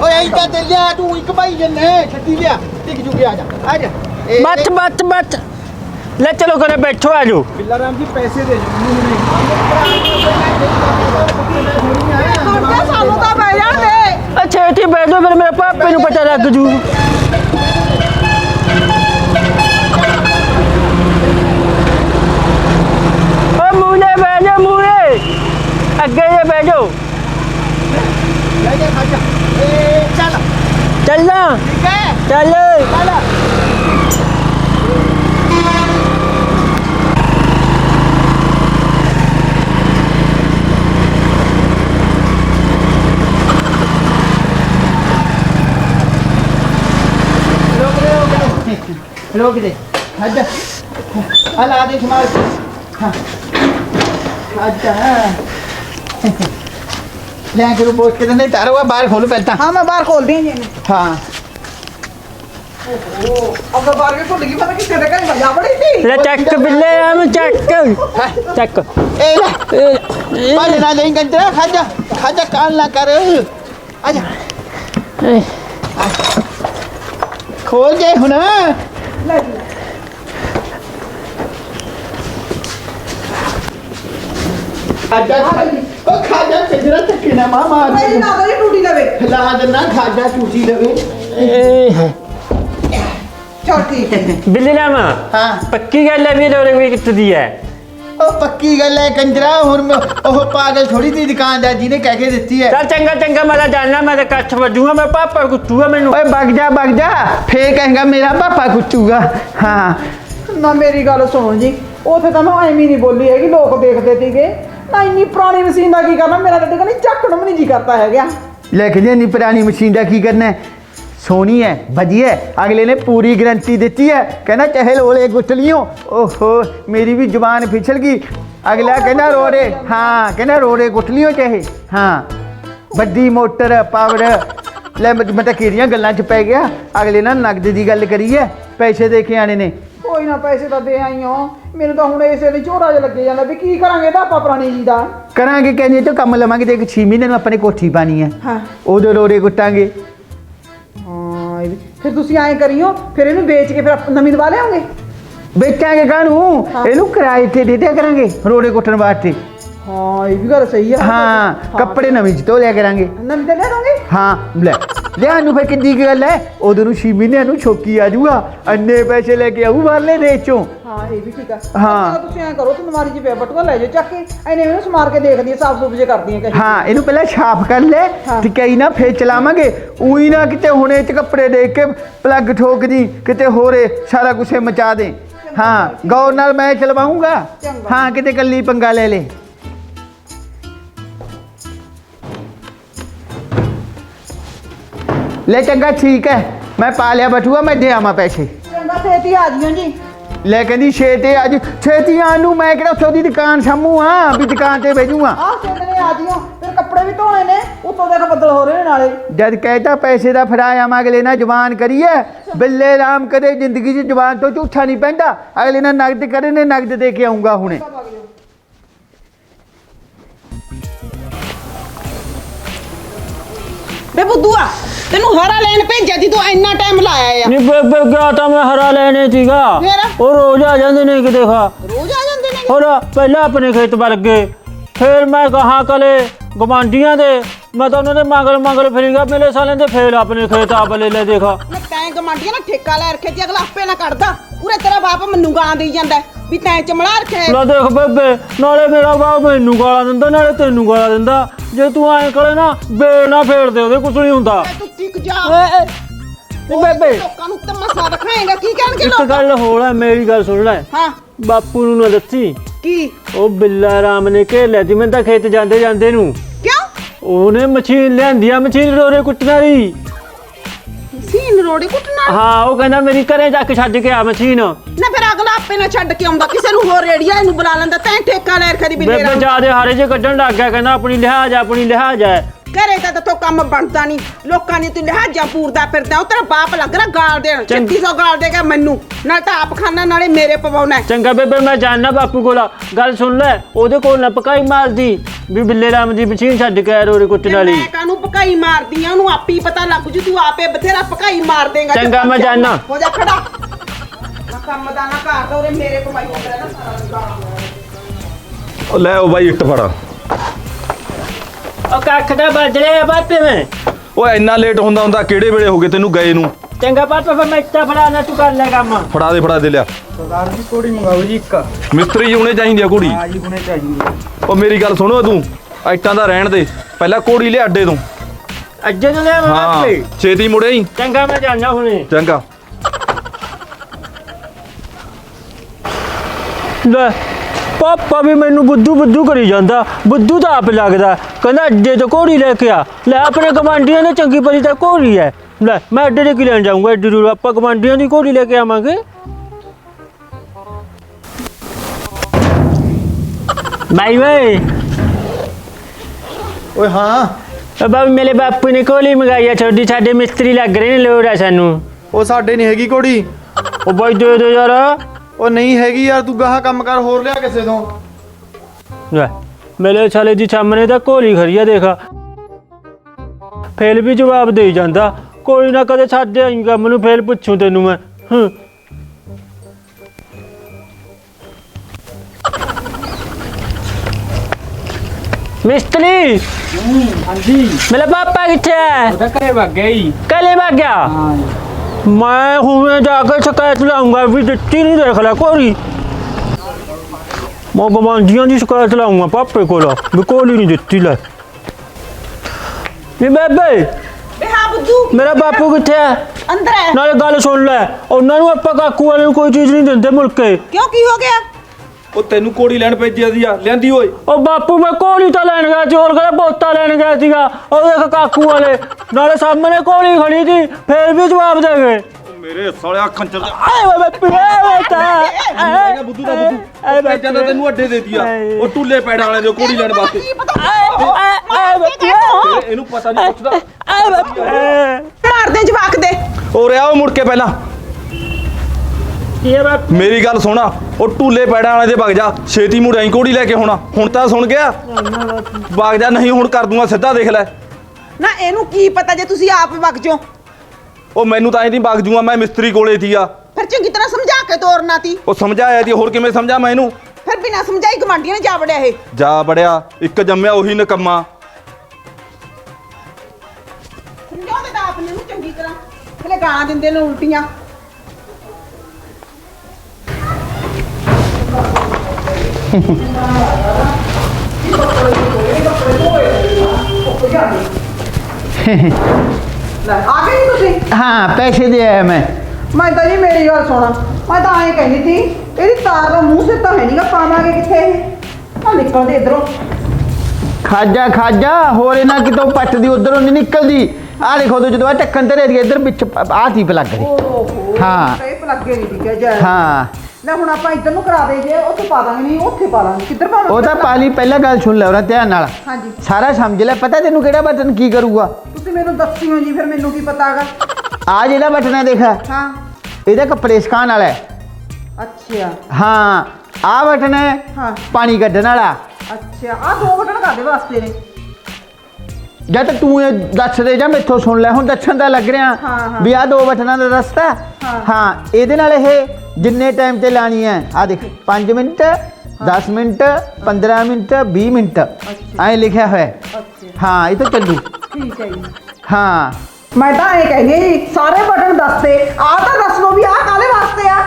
ਓਏ ਐਂ ਤਾਂ ਤੇ ਲਿਆ, ਤੂੰ ਇੱਕ ਭਾਈ ਜੰਨੇ ਛੱਡੀ ਲਿਆ, ਟਿਕ ਜੂਗੀ। ਆ ਜਾ ਬੱਚ ਲੈ ਚਲੋ ਘਰੇ ਬੈਠੋ ਆ ਜਾਓ। ਬਿੱਲਾ ਰਾਮ ਜੀ ਪੈਸੇ ਦੇ ਸਾਨੂੰ ਤਾਂ ਪੈ ਜਾਣ ਦੇ। ਛੇਤੀ ਬੈਠੋ, ਫਿਰ ਮੇਰੇ ਪਾਪੇ ਨੂੰ ਪਤਾ ਲੱਗ ਜੂ। ਓ ਮੂਲੇ ਬੈਠੋ, ਮੂਲੇ ਅੱਗੇ ਜੇ ਬੈਠੋ। ਲੈ ਜਾ ਖਾਜਾ। ਚੱਲ ਚੱਲਣਾ ਠੀਕ ਹੈ, ਚੱਲ। ਚੱਲ। रोक दे। अला दे समार। हाँ अच्छा ले के पोस्ट के नहीं तारा हुआ बाहर खोलो पहलता। हाँ मैं बाहर खोल दी जी। हाँ अब बार के भूल गई पता किसके घर मजा पड़ी थी ले चक बिल्ले हम चक ए ले ना नहीं कंजरा खाजा कान ना कर आजा खोल दे हुन आजा ओ खाजा कंजरा तक ना मामा नहीं ना तो टूटी लवे ला देना खाजा टूटी लवे चल ठीक है बिल्ली लामा हाँ पक्की गल है भी लोरे भी कितनी दी है ओ पक्की गल है कंजरा हुन ओह पागल थोड़ी सी दुकानदार जी ने कह के देती है चल चंगा मैं जानना मैं कच्छ बजूंगा मैं पापा कुत्तूगा मैनू ओए भाग जा फिर कहेगा मेरा पापा कुੱਟੂਗਾ हाँ ना मेरी गल सुनो जी उथे तो मैं एवं नहीं बोली है कि लोग देखते थे ना इन्नी पुरानी मशीन का की करना मेरा तो नहीं झक्कन भी नहीं जी करता है क्या लेकिन इन्नी पुरानी मशीन का की करना है सोनी है बढ़िया है अगले ने पूरी गारंटी देती है कहना चाहे लोले गुटलियों ओहो मेरी भी जुबान फिसल गई अगला कहना रोड़े हाँ कहना रोड़े गुटलियों चाहे हाँ बड़ी मोटर पावर ले मैं तो किहड़ियां गल्लां च पै गया अगले ना नगद की गल करी है पैसे दे के आने ने कोई ना पैसे तो दे आई हो मेरे तो हुण इसे दी झोरा ज लगे जांदा भी की करांगे दा आपा पुरानी जी दा करांगे कहने तो कम लवांगे देख 6 महीने में अपने कोठी पानी है हाँ उदो रोड़े कुटांगे हाँ फिर तुसी ऐ करियो फिर इहनूं बेच के फिर नवीं दवा लिआओगे बेचांगे कानू इनू किराए ते दे दिया करांगे रोड़े कुटन वास्ते हाँ ये भी गल सही है हाँ कपड़े नवीं च तो लिया करांगे नवीं ते ले दोगे हाँ ले लिया नु फिर किड्डी की गल है उदो नु 6 महीने नु छोकी आ जाऊगा अन्ने पैसे लेके आऊ बाहरले देश चों हाँ ये भी ठीक है हाँ। तुसी ऐ करो तुम अलमारी च पिया बटुआ ले जाओ चक के इन्हें इन्हें समार के देख दिए साफ सुफ जे कर दिए कहीं हाँ इनू पहले छाप कर ले हाँ। ठीक है ना फिर चलावांगे उही ना किते हुणे च कपड़े देख के प्लग ठोक दी किते होरे सारा कुछ मचा दे हाँ गौर नाल मैं चलवाऊंगा चंगा। हाँ किते कल्ली पंगा ले ले ले चंगा ठीक है मैं पा लिया बटुआ मैं दे आवा पैसे चंगा छेती आ जियो जी ले कहती छेते अज छेती आनू मैं किहड़ा उत्थों दी दुकान सामू हाँ भी दुकान ते भेजूंगा आ छेतने आ जियो फिर कपड़े भी धोने ने उत्तों देख बदल हो रहे ने नाले जद कहता पैसे दा फड़ाया मैं अगले ना जबान करिए बिल्ले राम कदे जिंदगी च जबान तो झूठा नहीं पैंदा अगले ना नगद करे ने नगद दे के आऊंगा हुणे बे बुद्धूआ तेनू हरा लेन भेजा जी तू इन्ना टाइम लाया नहीं बेबे गया था मैं हरा लेने सीगा फिर? और रोज आ जाते ने कि देखा रोज आ जाते ने और पहले अपने खेत पर गए फिर मैं कहाँ कले गवांढियां दे मैं तो उन्होंने मंगल फिर गया मेरे साले दे फिर अपने खेत आप ले देखा मैं तैं गमांडिया ना ठेका ले रखे जी अगला आपे ना करदा पूरे तेरा बाप मैनू गां देई जांदा भी तैं चमड़ा रखे ला देख बेबे नाले मेरा बाप मैनू गाला दिंदा नाले तेनू गाला दिंदा जे तू ऐ करे ना बेल ना फेर दे ओदे कुछ नहीं हुंदा तू टिक जा नहीं बेबे लोकां नू तमाशा दिखाएगा की कहणगे एक लोग गल होर है मेरी गल सुन ले हां बापू ਨੂੰ ਨਾ ਦੱਸੀ की ਉਹ ਬਿੱਲਾ ਰਾਮ ਨੇ ਘੇਰ ਲਿਆ ਸੀ ਮੈਂ ਤਾਂ ਖੇਤ ਜਾਂਦੇ ਜਾਂਦੇ ਨੂੰ क्यों ਉਹਨੇ ਮਸ਼ੀਨ ਲਿਆਂਦੀ ਆ ਮਸ਼ੀਨ ਰੋਰੇ ਕੁੱਟਣ ਵਾਲੀ सीन रोड़ी कुटना ਹਾਂ ਉਹ ਕਹਿੰਦਾ ਮੇਰੀ ਘਰੇ ਜਾ ਕੇ ਛੱਡ ਕੇ ਆ ਮਸ਼ੀਨ ना फिर अगला आपे ना छड़ के आउंदा किसे नू होर रेड़िया इनू बुला लंदा तैं ठेका ले रखे दी बिल्ले ਬੇਬੇ राम ਜਿਆਦੇ ਹਾਰੇ ਜੇ ਕੱਢਣ ਲੱਗ ਗਿਆ ਕਹਿੰਦਾ ਆਪਣੀ ਲਿਹਾਜ਼ ਹੈ ਘਰੇ ਤਾਂ ਤੋ ਕੰਮ ਬਣਦਾ ਨਹੀਂ ਲੋਕਾਂ ਨੇ ਤੂੰ ਲਿਹਾਜ਼ਾ ਪੂਰਦਾ ਫਿਰਦਾ ਉਹ ਤੇਰਾ ਬਾਪ ਲੱਗ ਰਿਹਾ ਗਾਲ ਦੇਣ 3600 ਗਾਲ ਦੇਗਾ ਮੈਨੂੰ ਨਾਲ ਤਾਂ ਆਪ ਖਾਣਾ ਨਾਲੇ ਮੇਰੇ ਪਵਾਉਣਾ ਚੰਗਾ ਬੇਬੇ ਮੈਂ ਜਾਣਨਾ ਬਾਪੂ ਕੋਲ ਗੱਲ ਸੁਣ ਲੈ ਉਹਦੇ ਕੋਲ ਨਾ ਪਕਾਈ ਮਾਰਦੀ ਵੀ ਬਿੱਲੇ ਰਾਮ ਦੀ ਮਸ਼ੀਨ ਛੱਡ ਕੇ ਆ ਰੋਰੇ ਕੁੱਟਣ ਵਾਲੀ ਮੈਂ ਕਾਹਨੂੰ ਪਕਾਈ ਮਾਰਦੀ ਆ ਉਹਨੂੰ ਆਪੇ ਹੀ ਪਤਾ ਲੱਗ ਜੂ ਤੂੰ ਆਪੇ ਬਥੇਰਾ ਪਕਾਈ ਮਾਰ ਦੇਗਾ ਚੰਗਾ, ਮੈਂ ਜਾਨਾ। ਹੋ ਜਾ ਖੜਾ ਨਾ ਕੰਮ ਦਾ ਨਾ ਘਰ ਦਾ ਉਰੇ ਮੇਰੇ ਪਵਾਈ ਹੁੰਦਾ ਨਾ ਸਾਰਾ ਗਾਲ ਉਹ ਲੈ ਉਹ ਬਾਈ ਇੱਟ ਫੜਾ ਉਹ ਕੱਖ ਦਾ ਵੱਜ ਰਿਹਾ ਬਾਪੇ ਮੈਂ ਓਏ ਇੰਨਾ ਲੇਟ ਹੁੰਦਾ ਕਿਹੜੇ ਵੇਲੇ ਹੋ ਗਏ ਤੈਨੂੰ ਗਏ ਨੂੰ ਚੰਗਾ ਪਾਪਾ ਫਿਰ ਮੈਂ ਇੱਟਾ ਫੜਾਣਾ ਤੂੰ ਕਰ ਲੈ ਕੰਮ ਫੜਾ ਦੇ ਲਿਆ ਸਰਦਾਰ ਜੀ ਕੋੜੀ ਮੰਗਾਓ ਜੀ ਇੱਕ ਮਿਸਤਰੀ ਜੀ ਹੁਣੇ ਚਾਹੀਦੀ ਆ ਕੁੜੀ ਆ ਜੀ ਹੁਣੇ ਚਾਹੀਦੀ ਉਹ ਮੇਰੀ ਗੱਲ ਸੁਣੋ ਤੂੰ ਇੱਟਾਂ ਦਾ ਰਹਿਣ ਦੇ ਪਹਿਲਾਂ ਕੋੜੀ ਲਿਆ ਅੱਡੇ ਤੋਂ ਅੱਜੇ ਨੂੰ ਲੈ ਹਾਂ ਬਾਪੇ ਛੇਤੀ ਮੁੜੇ ਹੀ ਚੰਗਾ ਮੈਂ ਜਾਣਾ ਹੁਣੇ ਚੰਗਾ ਲੈ ਪਾਪਾ ਵੀ ਮੈਨੂੰ ਬੁੱਧੂ ਕਰੀ ਜਾਂਦਾ ਬੁੱਧੂ ਤਾਂ ਆਪ ਲੱਗਦਾ ਕਹਿੰਦਾ ਅੱਡੇ ਤੋਂ ਘੋੜੀ ਲੈ ਕੇ ਆ ਲੈ ਆਪਣੇ ਗਵਾਂਢੀਆਂ ਨੇ ਚੰਗੀ ਭਲੀ ਤਾਂ ਘੋੜੀ ਹੈ ਲੈ ਮੈਂ ਅੱਡੇ ਦੇ ਕੀ ਲੈਣ ਜਾਊਂਗਾ ਅੱਡੇ ਦੂਰ ਆਪਾਂ ਗਵਾਂਢੀਆਂ ਦੀ ਘੋੜੀ ਲੈ ਕੇ ਆਵਾਂਗੇ भाई भाई ਓਏ ਹਾਂ अब मेरे बापू ने कोली मंगाई है छोटी छाटे मिस्त्री लग रहे हैं लोड़ है सानू ਉਹ ਸਾਡੇ ਨਹੀਂ ਹੈਗੀ ਘੋੜੀ। ਉਹ ਬਾਈ ਦੇ ਦੇ ਯਾਰ। ਉਹ ਨਹੀਂ ਹੈਗੀ ਯਾਰ, ਤੂੰ ਗਾਹਾਂ ਕੰਮ ਕਰ ਹੋਰ ਲਿਆ ਕਿਸੇ ਤੋਂ। ਲੈ ਮੇਰੇ ਸਾਲੇ ਦੀ ਸਾਹਮਣੇ ਤਾਂ ਘੋੜੀ ਖੜੀ ਆ ਦੇਖ, ਫੇਲ ਵੀ ਜਵਾਬ ਦੇ ਜਾਂਦਾ। ਕੋਈ ਨਾ ਕਦੇ ਛੱਡ ਆਏਗਾ ਮੈਨੂੰ, ਫੇਲ ਪੁੱਛੂ ਤੈਨੂੰ ਮੈਂ। ਮਿਸਤਰੀ ਹਾਂਜੀ ਮੇਰਾ ਪਾਪਾ ਕਿੱਥੇ ਹੈ? ਉਹਦਾ ਘਰੇ ਵਗ ਗਿਆ ਜੀ। ਕੱਲੇ ਵਗ ਗਿਆ। ਹਾਂ ਮੈਂ ਹੁਣੇ ਜਾ ਕੇ ਸ਼ਿਕਾਇਤ ਲਾਉਂਗਾ ਵੀ ਦਿੱਤੀ ਨਹੀਂ, ਦੇਖ ਲੈ ਘੋੜੀ। ਮੈਂ ਗਵਾਂਢੀਆਂ ਦੀ ਸ਼ਿਕਾਇਤ ਲਾਉਂਗਾ ਪਾਪੇ ਕੋਲ ਵੀ ਘੋੜੀ ਨਹੀਂ ਦਿੱਤੀ। ਲੈ ਵੀ ਬੇਬੇ ਵੇ ਹਾਂ ਬੁੱਧੂ ਮੇਰਾ ਬਾਪੂ ਕਿੱਥੇ ਹੈ? ਅੰਦਰ ਹੈ। ਨਾਲੇ ਗੱਲ ਸੁਣ ਲੈ, ਉਹਨਾਂ ਨੂੰ ਆਪਾਂ ਕਾਕੂ ਵਾਲੇ ਨੂੰ ਕੋਈ ਚੀਜ਼ ਨਹੀਂ ਦਿੰਦੇ ਮੁੜ ਕੇ। ਕਿਉਂ ਕੀ ਹੋ ਗਿਆ? ਉਹ ਤੈਨੂੰ ਘੋੜੀ ਲੈਣ ਭੇਜਿਆ ਦੀ ਆ, ਲਿਆਂਦੀ ਓਏ। ਉਹ ਬਾਪੂ ਮੈਂ ਘੋੜੀ ਤਾਂ ਲੈਣ ਗਿਆ ਸੀ, ਹੋਰ ਕਿਹੜਾ ਬੋਤਾ ਲੈਣ ਗਿਆ ਸੀਗਾ। ਉਹ ਦੇਖ ਕਾਕੂ ਵਾਲੇ ਨਾਲੇ ਸਾਹਮਣੇ ਘੋੜੀ ਖੜੀ ਸੀ, ਫੇਰ ਵੀ ਜਵਾਬ ਦੇ ਗਏ। ਮੇਰੇ ਸਾਲਿਆ ਖੰਚਰ ਦਾ ਆਏ ਓਏ ਬੇਟਾ ਬੁੱਧੂ ਦਾ ਬੁੱਧੂ ਉਹ ਭੇਜਿਆ ਤਾਂ ਤੈਨੂੰ ਅੱਡੇ ਦੇ ਦਿਆ। ਉਹ ਟੁੱਲੇ ਪੈੜਾਂ ਵਾਲੇ ਦੇ ਘੋੜੀ ਲੈਣ ਵਾਸਤੇ। ਇਹਨੂੰ ਪਤਾ ਨਹੀਂ ਪੁੱਛਦਾ। ਮਾਰ ਦੇ ਜਵਾਕ ਦੇ। ਉਹ ਰਿਆ ਉਹ ਮੁੜ ਕੇ ਪਹਿਲਾਂ ਮੇਰੀ ਗੱਲ ਸੁਣਾ, ਉਹ ਟੁੱਲੇ ਪੈੜਾਂ ਵਾਲੇ ਦੇ ਵਗ ਜਾ, ਛੇਤੀ ਮੁੜ ਆਈ ਘੋੜੀ ਲੈ ਕੇ। ਹੁਣ ਤਾਂ ਸੁਣ ਗਿਆ, ਵਗ ਜਾ, ਨਹੀਂ ਹੁਣ ਕਰ ਦੂੰਗਾ ਸਿੱਧਾ। ਦੇਖ ਲੈ ਨਾ ਇਹਨੂੰ ਕੀ ਪਤਾ ਜੇ ਤੁਸੀਂ ਆਪ ਵਗ ਜਾਓ। ਉਹ ਮੈਨੂੰ ਤਾਂ ਐਂ ਨਹੀਂ ਵਗ ਜੂਗਾ, ਮੈਂ ਮਿਸਤਰੀ ਕੋਲੇ ਸੀ ਆ। ਫਿਰ ਚੰਗੀ ਤਰ੍ਹਾਂ ਸਮਝਾ ਕੇ ਤੋਰਨਾ ਤੀ। ਉਹ ਸਮਝਾਇਆ ਸੀ, ਹੋਰ ਕਿਵੇਂ ਸਮਝਾ ਮੈਂ ਇਹਨੂੰ? ਫਿਰ ਬਿਨਾਂ ਸਮਝਾਈ ਗਵਾਂਢੀਆਂ ਨੇ ਜਾ ਵੜਿਆ ਇਹ। ਜਾ ਬੜਿਆ, ਇੱਕ ਜੰਮਿਆ ਉਹੀ ਨਕੰਮਾ। ਸਮਝਾਉਂਦੇ ਤਾਂ ਆਪਣੇ ਨੂੰ ਚੰਗੀ ਤਰ੍ਹਾਂ, ਹਲੇ ਗਾਲਾਂ ਦਿੰਦੇ ਨੇ ਉਲਟੀਆਂ। ਲੈ ਆ ਗਏ ਜੀ ਤੁਸੀਂ? ਹਾਂ ਪੈਸੇ ਦੇ ਆਇਆ ਮੈਂ। ਮੈਂ ਤਾਂ ਜੀ ਮੇਰੀ ਗੱਲ ਸੁਣਾ, ਮੈਂ ਤਾਂ ਐਂ ਕਹਿੰਦੀ ਸੀ ਇਹਦੀ ਤਾਰ ਦਾ ਮੂੰਹ ਸਿਰ ਤਾਂ ਹੈ ਨਹੀਂਗਾ, ਪਾਵਾਂਗੇ ਕਿੱਥੇ ਇਹ? ਆ ਨਿਕਲਦੇ ਇਧਰੋਂ। ਖਾਜਾ ਹੋਰ ਇਹਨਾਂ ਕਿਤੋਂ ਪੱਟਦੀ ਉਧਰੋਂ ਨਹੀਂ ਨਿਕਲਦੀ। ਆਹ ਦੇਖੋ ਤੂੰ, ਜਦੋਂ ਆ ਟੱਕਣ ਤੇ ਰਹੀ ਇੱਧਰ ਵਿੱਚ ਆਹ ਥੀ ਪਲੱਗ ਦੀ। ਓਹੋ ਹਾਂ। ਇਹ ਪਲੱਗੇ ਨਹੀਂ ਠੀਕ ਹੈ ਜੈ। ਹਾਂ ਲੈ ਹੁਣ ਆਪਾਂ ਇੱਧਰ ਨੂੰ ਕਰਾ ਦੇ, ਜੇ ਉੱਥੇ ਪਾ ਦਾਂਗੇ, ਨਹੀਂ ਉੱਥੇ ਪਾ ਦਾਂਗੇ। ਕਿੱਧਰ ਪਾਵਾਂਗੇ? ਉਹ ਤਾਂ ਪਾਲੀ ਪਹਿਲਾਂ ਗੱਲ ਸੁਣ ਲੈ ਉਹਦਾ ਧਿਆਨ ਨਾਲ, ਹਾਂਜੀ ਸਾਰਾ ਸਮਝ ਲੈ। ਪਤਾ ਤੈਨੂੰ ਕਿਹੜਾ ਬਟਨ ਕੀ ਕਰੂਗਾ? ਤੁਸੀਂ ਮੈਨੂੰ ਦੱਸਿਓ ਜੀ, ਫਿਰ ਮੈਨੂੰ ਕੀ ਪਤਾਗਾ। ਆ ਜਿਹੜਾ ਬਟਨ ਹੈ ਦੇਖ, ਹਾਂ ਇਹਦਾ ਕੱਪੜੇ ਸੁਕਾਉਣ ਵਾਲਾ ਹੈ। ਅੱਛਾ ਹਾਂ ਆਹ ਬਟਨ ਹੈ ਹਾਂ ਪਾਣੀ ਕੱਢਣ ਵਾਲਾ। ਅੱਛਾ ਆ ਦੋ ਬਟਨ ਕਾਦੇ ਵਾਸਤੇ ਨੇ? ਜਦ ਤੂੰ ਇਹ ਦੱਸ ਦੇ ਜਾਂ ਮੈਥੋਂ ਸੁਣ ਲੈ, ਹੁਣ ਦੱਸਣ ਦਾ ਲੱਗ ਰਿਹਾ ਹਾਂ। ਵੀ ਆਹ ਦੋ ਬਟਨਾਂ ਦਾ ਰਸਤਾ। ਹਾਂ। ਹਾਂ ਇਹਦੇ ਨਾਲ ਇਹ ਜਿੰਨੇ ਟਾਈਮ ਤੇ ਲਾਣੀ ਹੈ, ਆ ਦੇਖ 5 ਮਿੰਟ 10 ਮਿੰਟ 15 ਮਿੰਟ 20 ਮਿੰਟ ਐਂ ਲਿਖਿਆ ਹੋਇਆ ਹੈ। ਅੱਛਾ ਹਾਂ ਇਹ ਤਾਂ ਚੱਲੂ। ਠੀਕ ਹੈ ਜੀ। ਹਾਂ ਮੈਂ ਤਾਂ ਇਹ ਕਹਿੰਦੀ ਹਾਂ ਜੀ, ਸਾਰੇ ਬਟਨ ਦੱਸਦੇ, ਆਹ ਤਾਂ ਦੱਸ ਲਓ ਵੀ ਆਹ ਕਾਹਦੇ ਵਾਸਤੇ ਆ।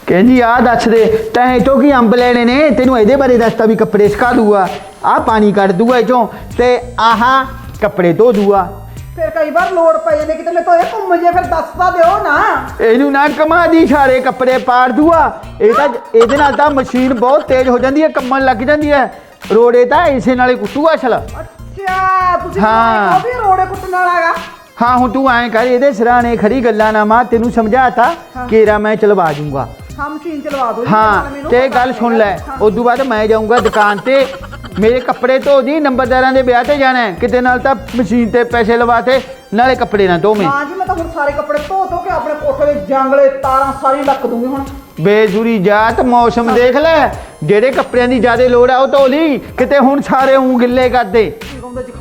ਕਹਿੰਦੀ ਆ ਦੱਸ ਦੇ ਤੈਂ ਇਤੋਂ ਕੀ ਅੰਬ ਲੈਣੇ ਨੇ, ਤੈਨੂੰ ਇਹਦੇ ਬਾਰੇ ਦੱਸਤਾ ਵੀ ਕੱਪੜੇ ਸੁਕਾ ਦੂਗਾ, ਆਹ ਪਾਣੀ ਕੱਢ ਦੂਗਾ ਇਚੋਂ, ਤੇ ਆਹ ਕੱਪੜੇ ਧੋ ਦੂਗਾ। ਫਿਰ ਕਈ ਵਾਰ ਲੋੜ ਪੈ ਜਾਂਦੀ ਕਿਤੇ, ਮੈਂ ਤਾਂ ਇਹ ਘੁੰਮ ਜੇ, ਫਿਰ ਦੱਸ ਤਾਂ ਦਿਓ ਨਾ। ਇਹਨੂੰ ਨਾ ਕਮਾ ਦੀ ਸਾਰੇ ਕੱਪੜੇ ਪਾੜ ਦੂਗਾ। ਇਹ ਤਾਂ ਇਹਦੇ ਨਾਲ ਤਾਂ ਮਸ਼ੀਨ ਬਹੁਤ ਤੇਜ਼ ਹੋ ਜਾਂਦੀ ਹੈ, ਕੰਮਣ ਲੱਗ ਜਾਂਦੀ ਹੈ। ਰੋੜੇ ਤਾਂ ਇਸੇ ਨਾਲੇ ਕੁੱਟੂਗਾ ਅਸਲ। ਅੱਛਾ ਤੁਸੀਂ ਹਾਂ। ਉਹ ਵੀ ਰੋੜੇ ਕੁੱਟਣ ਵਾਲਾ ਹੈਗਾ। ਹਾਂ ਹੁਣ ਤੂੰ ਐਂ ਕਰ, ਇਹਦੇ ਸਿਰਾਣੇ ਖੜੀ ਗੱਲਾਂ ਨਾ ਮਾਂ, ਤੈਨੂੰ ਸਮਝਾਤਾ ਕੇਰਾ ਮੈਂ ਚਲਵਾ ਦੂੰਗਾ। ਹਾਂ ਮਸ਼ੀਨ ਚਲਵਾ ਦਿਓ ਜੀ, ਹਾਂ ਨਾਲ ਮੈਨੂੰ ਤੇ ਪਤਾ ਗੱਲ ਸੁਣ ਨਹੀਂ ਲੈ, ਹਾਂ। ਉਦੋਂ ਬਾਅਦ ਮੈਂ ਜਾਊਂਗਾ ਦੁਕਾਨ ਤੇ, ਮੇਰੇ ਕੱਪੜੇ ਧੋ ਦੀ, ਨੰਬਰਦਾਰਾਂ ਦੇ ਵਿਆਹ ਤੇ ਜਾਣਾ ਹੈ, ਕਿਤੇ ਨਾਲ ਤਾਂ ਮਸ਼ੀਨ ਤੇ ਪੈਸੇ ਲਵਾ ਤੇ ਨਾਲੇ ਕੱਪੜੇ ਨਾ ਧੋਵੇਂ। ਹਾਂ ਜੀ ਮੈਂ ਤਾਂ ਹੁਣ ਸਾਰੇ ਕੱਪੜੇ ਧੋ ਕੇ ਆਪਣੇ ਕੋਠੇ ਦੇ ਜੰਗਲੇ ਤਾਰਾਂ ਸਾਰੀ ਲੱਕ ਦੂੰਗੀ ਹੁਣ। ਬੇਜ਼ੁਰੀ ਜਾਤ ਮੌਸਮ ਦੇਖ ਲੈ, ਜਿਹੜੇ ਕੱਪੜਿਆਂ ਦੀ ਜ਼ਿਆਦਾ ਲੋੜ ਆ ਉਹ ਧੋ ਲਈ, ਕਿਤੇ ਹੁਣ ਸਾਰੇ ਊਂ ਗਿੱਲੇ ਕਰਦੇ।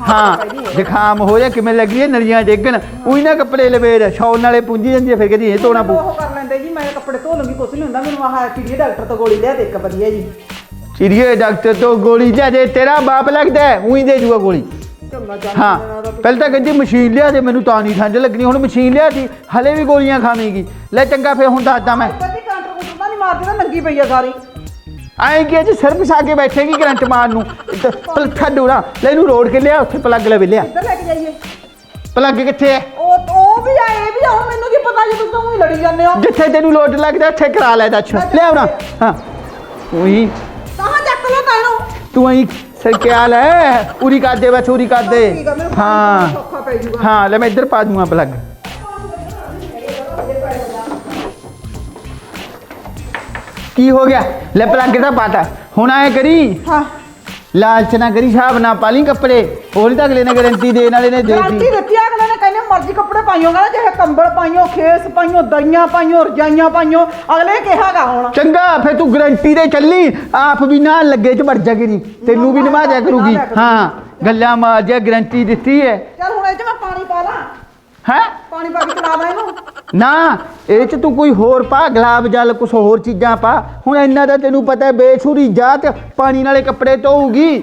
ਹਾਂ ਜ਼ੁਕਾਮ ਹੋ ਜਾ, ਕਿਵੇਂ ਲੱਗੀ ਹੈ ਨਲੀਆਂ ਡੇਗਣ, ਉਹੀ ਨਾ ਕੱਪੜੇ ਲਵੇੜ ਸ਼ੌਲ ਨਾਲੇ ਪੁੰਜੀ ਜਾਂਦੀ ਹੈ, ਫਿਰ ਕਹਦੀ ਇਹ ਧੋਣਾ ਪਊ। ਉਹ ਕਰ ਲੈਂਦੇ ਜੀ, ਮੈਂ ਕੱਪੜੇ ਧੋ ਲੂੰਗੀ, ਕੁਛ ਨਹੀਂ ਹੁੰਦਾ। ਮੈਨੂੰ ਆਹ ਕਿਹੜੀ ਡਾਕਟਰ ਤੋਂ ਗੋਲੀ ਲਿਆ ਦੇ ਇੱਕ ਵਧੀਆ ਜੀ। ਚਿੜੀਏ ਡਾਕਟਰ ਤੋਂ ਗੋਲੀ ਲਿਆ ਦੇ, ਤੇਰਾ ਬਾਪ ਲੱਗਦਾ ਹੈ, ਉਹੀ ਦੇ ਜੂਗਾ ਗੋਲੀ। ਚੰਗਾ ਜਾਨ ਹਾਂ ਪਹਿਲਾਂ ਤਾਂ ਕਹਿੰਦੀ ਮਸ਼ੀਨ ਲਿਆ ਦੇ, ਮੈਨੂੰ ਤਾਂ ਨਹੀਂ ਠੰਡ ਲੱਗਣੀ, ਹੁਣ ਮਸ਼ੀਨ ਲਿਆ ਦੀ, ਹਲੇ ਵੀ ਗੋਲੀਆਂ ਖਾਵੇਂਗੀ। ਲੈ ਚੰਗਾ ਫਿਰ ਹੁਣ ਦੱਸਦਾ ਮੈਂ। ਕਦੀ ਕਾਂਟਰ ਕੁੰਟਰ ਤਾਂ ਨਹੀਂ ਮਾਰਦੀ ਨਾ, ਨੰਗੀ ਪਈ ਆ ਸਾਰੀ। ਆਏ ਕਿ ਅੱਜ ਸਿਰ ਪਸਾ ਕੇ ਬੈਠੇਗੀ ਕਰੰਟ ਮਾਰਨ ਨੂੰ। ਪਲੱਠਾ ਡੋਰਾ ਲੈ ਇਹਨੂੰ ਰੋੜ ਕੇ ਲਿਆ, ਉੱਥੇ ਪਲੱਗ ਲਵੇ ਲਿਆ। ਕਿੱਧਰ ਲੈ ਕੇ ਜਾਈਏ? ਪਲੱਗ ਕਿੱਥੇ ਹੈ? ਉਹ ਵੀ ਆ, ਇਹ ਵੀ ਆ, ਹੁਣ ਮੈਨੂੰ ਕੀ ਪਤਾ ਜੀ, ਤੁਸੀਂ ਤਾਂ ਉਹੀ ਲੜੀ ਜਾਂਦੇ ਹੋ। ਜਿੱਥੇ ਤੈਨੂੰ ਲੋਡ ਲੱਗਦਾ ਉੱਥੇ ਕਰਾ ਲੈ ਦੱਸ, ਲਿਆ ਉਹਨਾਂ। ਹਾਂ ਉਹੀ ਕਹਾਂ ਚੱਕ ਲੋ ਤਾਂ ਇਹਨੂੰ। ਤੂੰ ਅਹੀਂ ਸਰਕਿਆਲ ਹੈ, ਉਰੀ ਕਰ ਦੇ ਬਸ, ਉਰੀ ਕਰ ਦੇ। ਠੀਕ ਆ, ਮੈਨੂੰ ਹਾਂ ਸੌਖਾ ਪੈ ਜਾਊਗਾ। ਹਾਂ ਲੈ ਮੈਂ ਇੱਧਰ ਪਾ ਦੂੰਗਾ ਪਲੱਗ। ਕੀ ਹੋ ਗਿਆ? ਲੈ ਪਲੱਗ ਤਾਂ ਪਾਤਾ, ਹੁਣ ਆਏ ਕਰੀ ਹਾਂ ਲਾਲਚ ਨਾ ਕਰੀ, ਹਿਸਾਬ ਨਾ ਪਾਲੀ ਕੱਪੜੇ, ਹੋਰ ਤਾਂ ਅਗਲੇ ਨੇ ਗਾਰੰਟੀ ਦੇਣ ਵਾਲੇ ਨੇ ਗਾਰੰਟੀ ਦੇਤੀ। ਦਿੱਤੀ ਆ ਅਗਲੇ ਨੇ, ਕਹਿੰਦੇ ਮਰਜ਼ੀ ਕੱਪੜੇ ਪਾਈਓਗਾ ਨਾ, ਚਾਹੇ ਕੰਬਲ ਪਾਈਓ, ਖੇਸ ਪਾਈਓ, ਦਰੀਆਂ ਪਾਈਓ, ਰਜਾਈਆਂ ਪਾਈਓ, ਅਗਲੇ ਕਿਹਾਗਾ ਹੁਣ। ਚੰਗਾ ਫਿਰ ਤੂੰ ਗਾਰੰਟੀ ਤੇ ਚੱਲੀ, ਆਪ ਵੀ ਨਾ ਲੱਗੇ ਚ ਵੜ ਜਾਗੀ ਨਹੀਂ, ਤੈਨੂੰ ਵੀ ਨਿਭਾ ਦਿਆ ਕਰੂਗੀ। ਹਾਂ ਗੱਲਾਂ ਮਾਰ ਜਾ, ਗਾਰੰਟੀ ਦਿੱਤੀ ਹੈ। ਚੱਲ ਹੁਣ ਇਹ ਚ ਮੈਂ ਪਾਣੀ ਪਾ ਲਾਂ, ਹੈ ਪਾਣੀ ਪਾ ਕੇ ਚਲਾ ਦਾਂ ਇਹਨੂੰ। ਨਾ ਇਹ ਚ ਤੂੰ ਕੋਈ ਹੋਰ ਪਾ, ਗੁਲਾਬ ਜਲ ਕੁਛ ਹੋਰ ਚੀਜ਼ਾਂ ਪਾ। ਹੁਣ ਇੰਨਾ ਤਾਂ ਤੈਨੂੰ ਪਤਾ ਬੇਸ਼ੂਰੀ ਜਾਤ ਪਾਣੀ ਨਾਲੇ ਕੱਪੜੇ ਧੋਊਗੀ।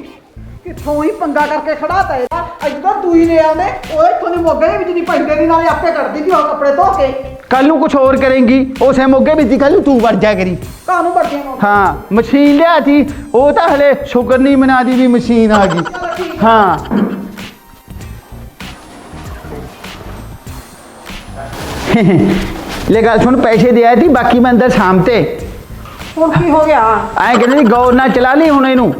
ਕਿੱਥੋਂ ਹੀ ਪੰਗਾ ਕਰਕੇ ਖੜਾਤਾ ਇਹਦਾ, ਅੱਜ ਤਾਂ ਤੂੰ ਹੀ ਲੈ ਆਉਂਦੇ, ਉਹ ਇੱਥੋਂ ਦੀ ਮੋਗੇ ਦੇ ਵਿੱਚ ਨਹੀਂ ਪੈਂਦੇ ਦੀ, ਨਾਲੇ ਆਪੇ ਕੱਢਦੀ ਸੀ ਉਹ ਕੱਪੜੇ ਧੋ ਕੇ। ਕੱਲ ਨੂੰ ਕੁਛ ਹੋਰ ਕਰੇਂਗੀ, ਉਸੇ ਮੋਗੇ ਵਿੱਚ ਕੱਲ ਨੂੰ ਤੂੰ ਵੜ ਜਾ ਕਰੀ। ਕਾਹਨੂੰ ਵੜਦੀਆਂ ਨੂੰ? ਹਾਂ ਮਸ਼ੀਨ ਲਿਆ ਸੀ, ਉਹ ਤਾਂ ਹਲੇ ਸ਼ੁਕਰ ਨਹੀਂ ਮਨਾਦੀ ਵੀ ਮਸ਼ੀਨ ਆ ਗਈ। ਹਾਂ ਲੈ ਗੱਲ ਸੁਣ, ਪੈਸੇ ਦੇ ਆਏ ਸੀ, ਬਾਕੀ ਮੈਂ ਅੰਦਰ ਸ਼ਾਮ ਤੇ ਹੁਣ ਕੀ ਹੋ ਗਿਆ? ਐਂ ਕਹਿੰਦੇ ਸੀ ਗੌਰ ਨਾਲ ਚਲਾ ਲਈ ਹੁਣ ਇਹਨੂੰ।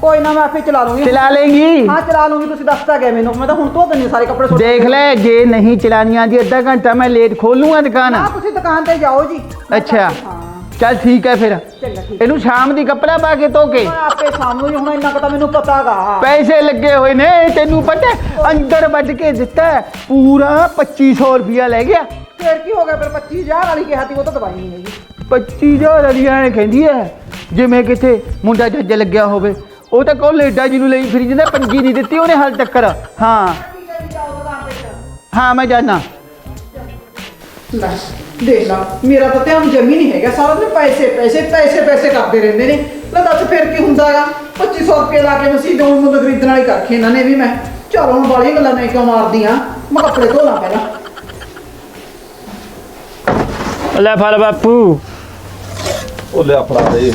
ਕੋਈ ਨਾ ਮੈਂ ਆਪੇ ਚਲਾ ਲੂੰਗੀ। ਚਲਾ ਲੇਂਗੀ? ਹਾਂ ਚਲਾ ਲੂੰਗੀ, ਤੁਸੀਂ ਦੱਸਤਾ ਗਏ ਮੈਨੂੰ, ਮੈਂ ਤਾਂ ਹੁਣ ਧੋ ਦਿੰਦੀ ਸਾਰੇ ਕੱਪੜੇ। ਦੇਖ ਲੈ, ਜੇ ਨਹੀਂ ਚਲਾਨੀਆਂ ਜੀ ਅੱਧਾ ਘੰਟਾ ਮੈਂ ਲੇਟ ਖੋਲੂੰਗਾ ਦੁਕਾਨ। ਹਾਂ ਤੁਸੀਂ ਦੁਕਾਨ ਤੇ ਜਾਓ ਜੀ। ਅੱਛਾ ਹਾਂ ਚੱਲ ਠੀਕ ਹੈ ਫਿਰ, ਚੰਗਾ ਠੀਕ। ਇਹਨੂੰ ਸ਼ਾਮ ਦੀ ਕੱਪੜਾ ਪਾ ਕੇ ਧੋ ਕੇ। ਮੈਂ ਆਪੇ ਸਾਹਮਣੇ ਹੀ, ਹੁਣ ਇੰਨਾ ਕੁ ਤਾਂ ਮੈਨੂੰ ਪਤਾਗਾ। ਪੈਸੇ ਲੱਗੇ ਹੋਏ ਨੇ ਤੈਨੂੰ ਪਤਾ, ਅੰਦਰ ਵੱਢ ਕੇ ਦਿੱਤਾ ਪੂਰਾ 2500 ਰੁਪਇਆ ਲੈ ਗਿਆ। ਫੇਰ ਕੀ ਹੋ ਗਿਆ? ਫਿਰ 25000 ਵਾਲੀ ਕਿਹਾ ਸੀ, ਉਹ ਤਾਂ ਦਵਾਈ ਨਹੀਂ ਹੈਗੀ। 25000 ਵਾਲੀਆਂ ਨੇ ਕਹਿੰਦੀ ਹੈ, ਜਿਵੇਂ ਕਿਤੇ ਮੁੰਡਾ ਜੱਜ ਲੱਗਿਆ ਹੋਵੇ। ਉਹ ਤਾਂ ਕੋਲੇਡਾ ਜੀ ਨੂੰ ਲਈ ਫਿਰੀ ਜਾਂਦਾ, ਪੰਜੀ ਨਹੀਂ ਦਿੱਤੀ ਉਹਨੇ ਹਾਲ ਤੱਕ। ਹਾਂ ਹਾਂ ਮੈਂ ਜਾਣਾ। ਲੈ ਦੇਖ ਲਾ, ਮੇਰਾ ਤਾਂ ਧਿਆਨ ਜਮੀ ਨਹੀਂ ਹੈਗਾ, ਸਾਰਾ ਦਿਨ ਪੈਸੇ ਪੈਸੇ ਪੈਸੇ ਪੈਸੇ ਕਰਦੇ ਰਹਿੰਦੇ ਨੇ। ਲੈ ਦੱਸ ਫਿਰ ਕੀ ਹੁੰਦਾਗਾ? 2500 ਰੁਪਏ ਲਾ ਕੇ ਮਸੀਂ ਦੋਨ ਮੁੰਡੇ ਖਰੀਦਣ ਵਾਲੀ ਕਰਖੇ ਇਹਨਾਂ ਨੇ ਵੀ। ਮੈਂ ਚਲ ਹੁਣ ਬਾਲੀਆਂ ਗੱਲਾਂ ਮੈਂ ਕਿਉਂ ਮਾਰਦੀ ਆ, ਮੈਂ ਕੱਪੜੇ ਧੋ ਲਾਂ ਪਹਿਲਾਂ। ਲੈ ਫੜ ਬਾਪੂ। ਉਹ ਲਿਆ ਫੜਾ ਦੇ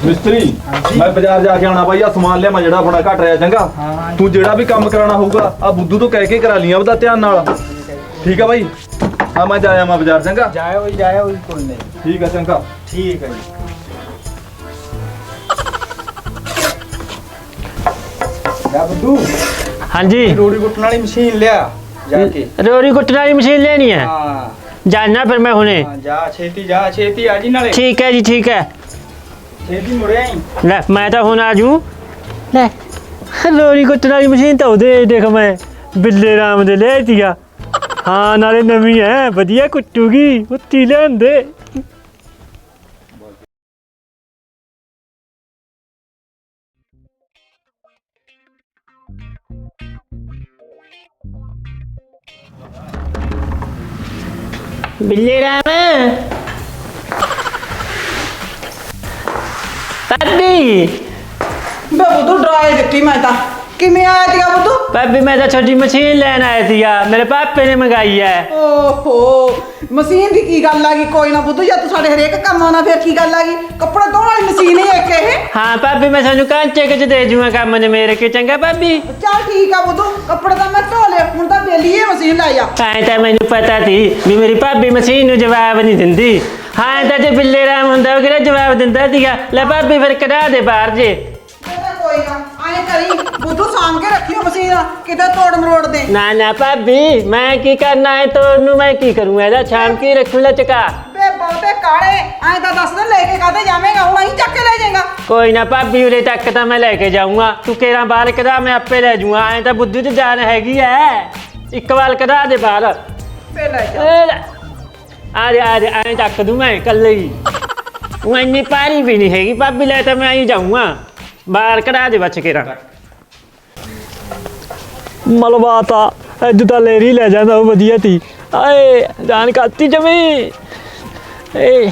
ਮਿਸਤਰੀ। ਮੈਂ ਬਾਜ਼ਾਰ ਜਾ ਕੇ ਆਉਣਾ ਬਾਈ, ਆ ਸਮਾਨ ਲਿਆ ਮੈਂ ਜਿਹੜਾ ਆਪਣਾ ਘਟ ਰਿਹਾ। ਚੰਗਾ ਤੂੰ ਜਿਹੜਾ ਵੀ ਕੰਮ ਕਰਾਉਣਾ ਹੋਊਗਾ ਆ ਬੁੱਧੂ ਤੋਂ ਕਹਿ ਕੇ ਕਰਾ ਲੀਆਂ, ਉਹਦਾ ਧਿਆਨ ਨਾਲ। ਠੀਕ ਆ ਬਾਈ, ਹਾਂ ਮੈਂ ਜਾਇਆ ਮੈਂ ਬਾਜ਼ਾਰ। ਚੰਗਾ ਜਾਇਆ ਹੋਈ ਕੋਈ ਨਹੀਂ। ਠੀਕ ਆ ਚੰਗਾ। ਠੀਕ ਹੈ ਜੀ। ਜਾ ਬੁੱਧੂ, ਹਾਂਜੀ ਰੋੜੀ ਕੁੱਟਣ ਵਾਲੀ ਮਸ਼ੀਨ ਲਿਆ ਜਾ ਕੇ। ਰੋੜੀ ਕੁੱਟਣ ਵਾਲੀ ਮਸ਼ੀਨ ਲੈਣੀ ਹੈ? ਹਾਂ ਜਾਣਾ ਫਿਰ ਮੈਂ ਹੁਣੇ। ਹਾਂ, ਜਾ ਛੇਤੀ ਆ ਜੀ ਨਾਲੇ। ਠੀਕ ਹੈ ਜੀ ਠੀਕ ਹੈ। ਛੇਤੀ ਮੁੜਿਆ ਹੀ। ਲੈ ਮੈਂ ਤਾਂ ਹੁਣ ਆ ਜੂ। ਲੈ ਰੋੜੀ ਕੁੱਟਣ ਵਾਲੀ ਮਸ਼ੀਨ ਤਾਂ ਉਹਦੇ ਦੇਖ ਮੈਂ ਬਿੱਲੇ ਰਾਮ ਦੇ ਲੈ ਤੀਆ। ਹਾਂ ਨਾਲੇ ਨਵੀਂ ਹੈ, ਵਧੀਆ ਕੁੱਟੂਗੀ, ਉੱਤੀ ਲੈਂਦੇ। ਬਿੱਲੇ ਰਾਮ ਪਾਪੀ। ਬੇ ਬੁੱਧੂ ਡਰਾਏ ਦਿੱਤੀ ਮੈਂ ਤਾਂ। ਕਿਵੇਂ ਆਇਆ ਸੀਗਾ ਬੁੱਧੂ? ਭਾਬੀ ਮੈਂ ਤਾਂ ਛੋਟੀ ਮਸ਼ੀਨ ਲੈਣ ਆਇਆ ਸੀਗਾ, ਮੇਰੇ ਪਾਪੇ ਨੇ ਮੰਗਾਈ ਹੈ। ਓਹੋ ਮਸ਼ੀਨ ਦੀ ਕੀ ਗੱਲ ਆ ਗਈ? ਕੋਈ ਨਾ ਬੁੱਧੂ, ਜੇ ਤੂੰ ਸਾਡੇ ਹਰੇਕ ਕੰਮ ਆਉਣਾ ਫਿਰ ਕੀ ਗੱਲ ਆ ਗਈ? ਕੱਪੜੇ ਧੋਣ ਵਾਲੀ ਮਸ਼ੀਨ ਹੀ ਇੱਕ ਇਹ। ਹਾਂ ਭਾਬੀ ਮੈਂ ਤੁਹਾਨੂੰ ਕਾਂਚੇ ਕੁਝ ਦੇ ਜੂਗਾ ਕੰਮ ਨੇ ਮੇਰੇ ਕੇ। ਚੰਗਾ ਭਾਬੀ। ਚੱਲ ਠੀਕ ਆ ਬੁੱਧੂ, ਕੱਪੜੇ ਤਾਂ ਮੈਂ ਧੋ ਲਏ, ਹੁਣ ਤਾਂ ਬੇਲੀ ਇਹ ਮਸ਼ੀਨ ਲੈ ਜਾ। ਐਂ ਤਾਂ ਮੈਨੂੰ ਪਤਾ ਸੀ ਵੀ ਮੇਰੀ ਭਾਬੀ ਮਸ਼ੀਨ ਨੂੰ ਜਵਾਬ ਨਹੀਂ ਦਿੰਦੀ। ਹਾਂ ਤਾਂ ਜੇ ਬਿੱਲੇ ਰਾਮ ਹੁੰਦਾ ਉਹ ਕਿਹੜਾ ਜਵਾਬ ਦਿੰਦਾ ਸੀਗਾ। ਲੈ ਭਾਬੀ ਫਿਰ ਕਢਾ ਦੇ ਬਾਹਰ ਜੇ। ਕੋਈ ਨਾ ਐਂ ਕਰੀ ਬੁੱਧੂ, ਸਾਂਭ ਕੇ ਰੱਖਿਓ ਮਸ਼ੀਨ, ਕਿਤੇ ਤੋੜ ਮਰੋੜ ਦੇ। ਨਾ ਨਾ ਭਾਬੀ ਮੈਂ ਕੀ ਕਰਨਾ ਹੈ, ਤੁਹਾਨੂੰ ਮੈਂ ਕੀ ਕਰੂੰ? ਇਹਦਾ ਸ਼ਾਮ ਕੀ ਰੱਖੂ ਲੈ ਚਕਾ। ਬੇ ਬਹੁਤੇ ਕਾਲੇ, ਐਂ ਤਾਂ ਦੱਸ ਦੇ ਲੈ ਕੇ ਕਾਹਦੇ ਜਾਵੇਂਗਾ? ਹੁਣ ਅਸੀਂ ਚੱਕ ਕੇ ਲੈ ਜਾਏਗਾ। ਕੋਈ ਨਾ ਭਾਬੀ ਉਰੇ ਤੱਕ ਤਾਂ ਮੈਂ ਲੈ ਕੇ ਜਾਊਂਗਾ, ਤੂੰ ਕੇਰਾ ਬਾਹਰ ਕਢਾ ਮੈਂ ਆਪੇ ਲੈ ਜਾਊਂਗਾ। ਐਂ ਤਾਂ ਬੁੱਧੂ ਤੇ ਜਾਨ ਹੈਗੀ ਐ, ਇੱਕ ਵਾਰ ਕਢਾ ਦੇ ਬਾਹਰ। ਫੇਰ ਲੈ ਜਾ। ਆ ਜਾ ਐਂ ਚੱਕ ਦੂੰ ਮੈਂ ਕੱਲੇ ਹੀ। ਉਹ ਇੰਨੀ ਪਾਰੀ ਵੀ ਨਹੀਂ ਹੈਗੀ ਭਾਬੀ, ਲੈ ਤਾਂ ਮੈਂ ਆਈ ਜਾਊਂਗਾ ਬਾਹਰ ਕਢਾ ਦੇ ਬਚ ਕੇ ਰਾਂ। ਮਲਵਾ ਤਾਂ ਅੱਜ ਤਾਂ ਲੇਰੀ ਲੈ ਜਾਂਦਾ, ਉਹ ਵਧੀਆ ਤੀ। ਆਏ ਜਾਨ ਕਾਤੀ ਜਮੀ। ਏ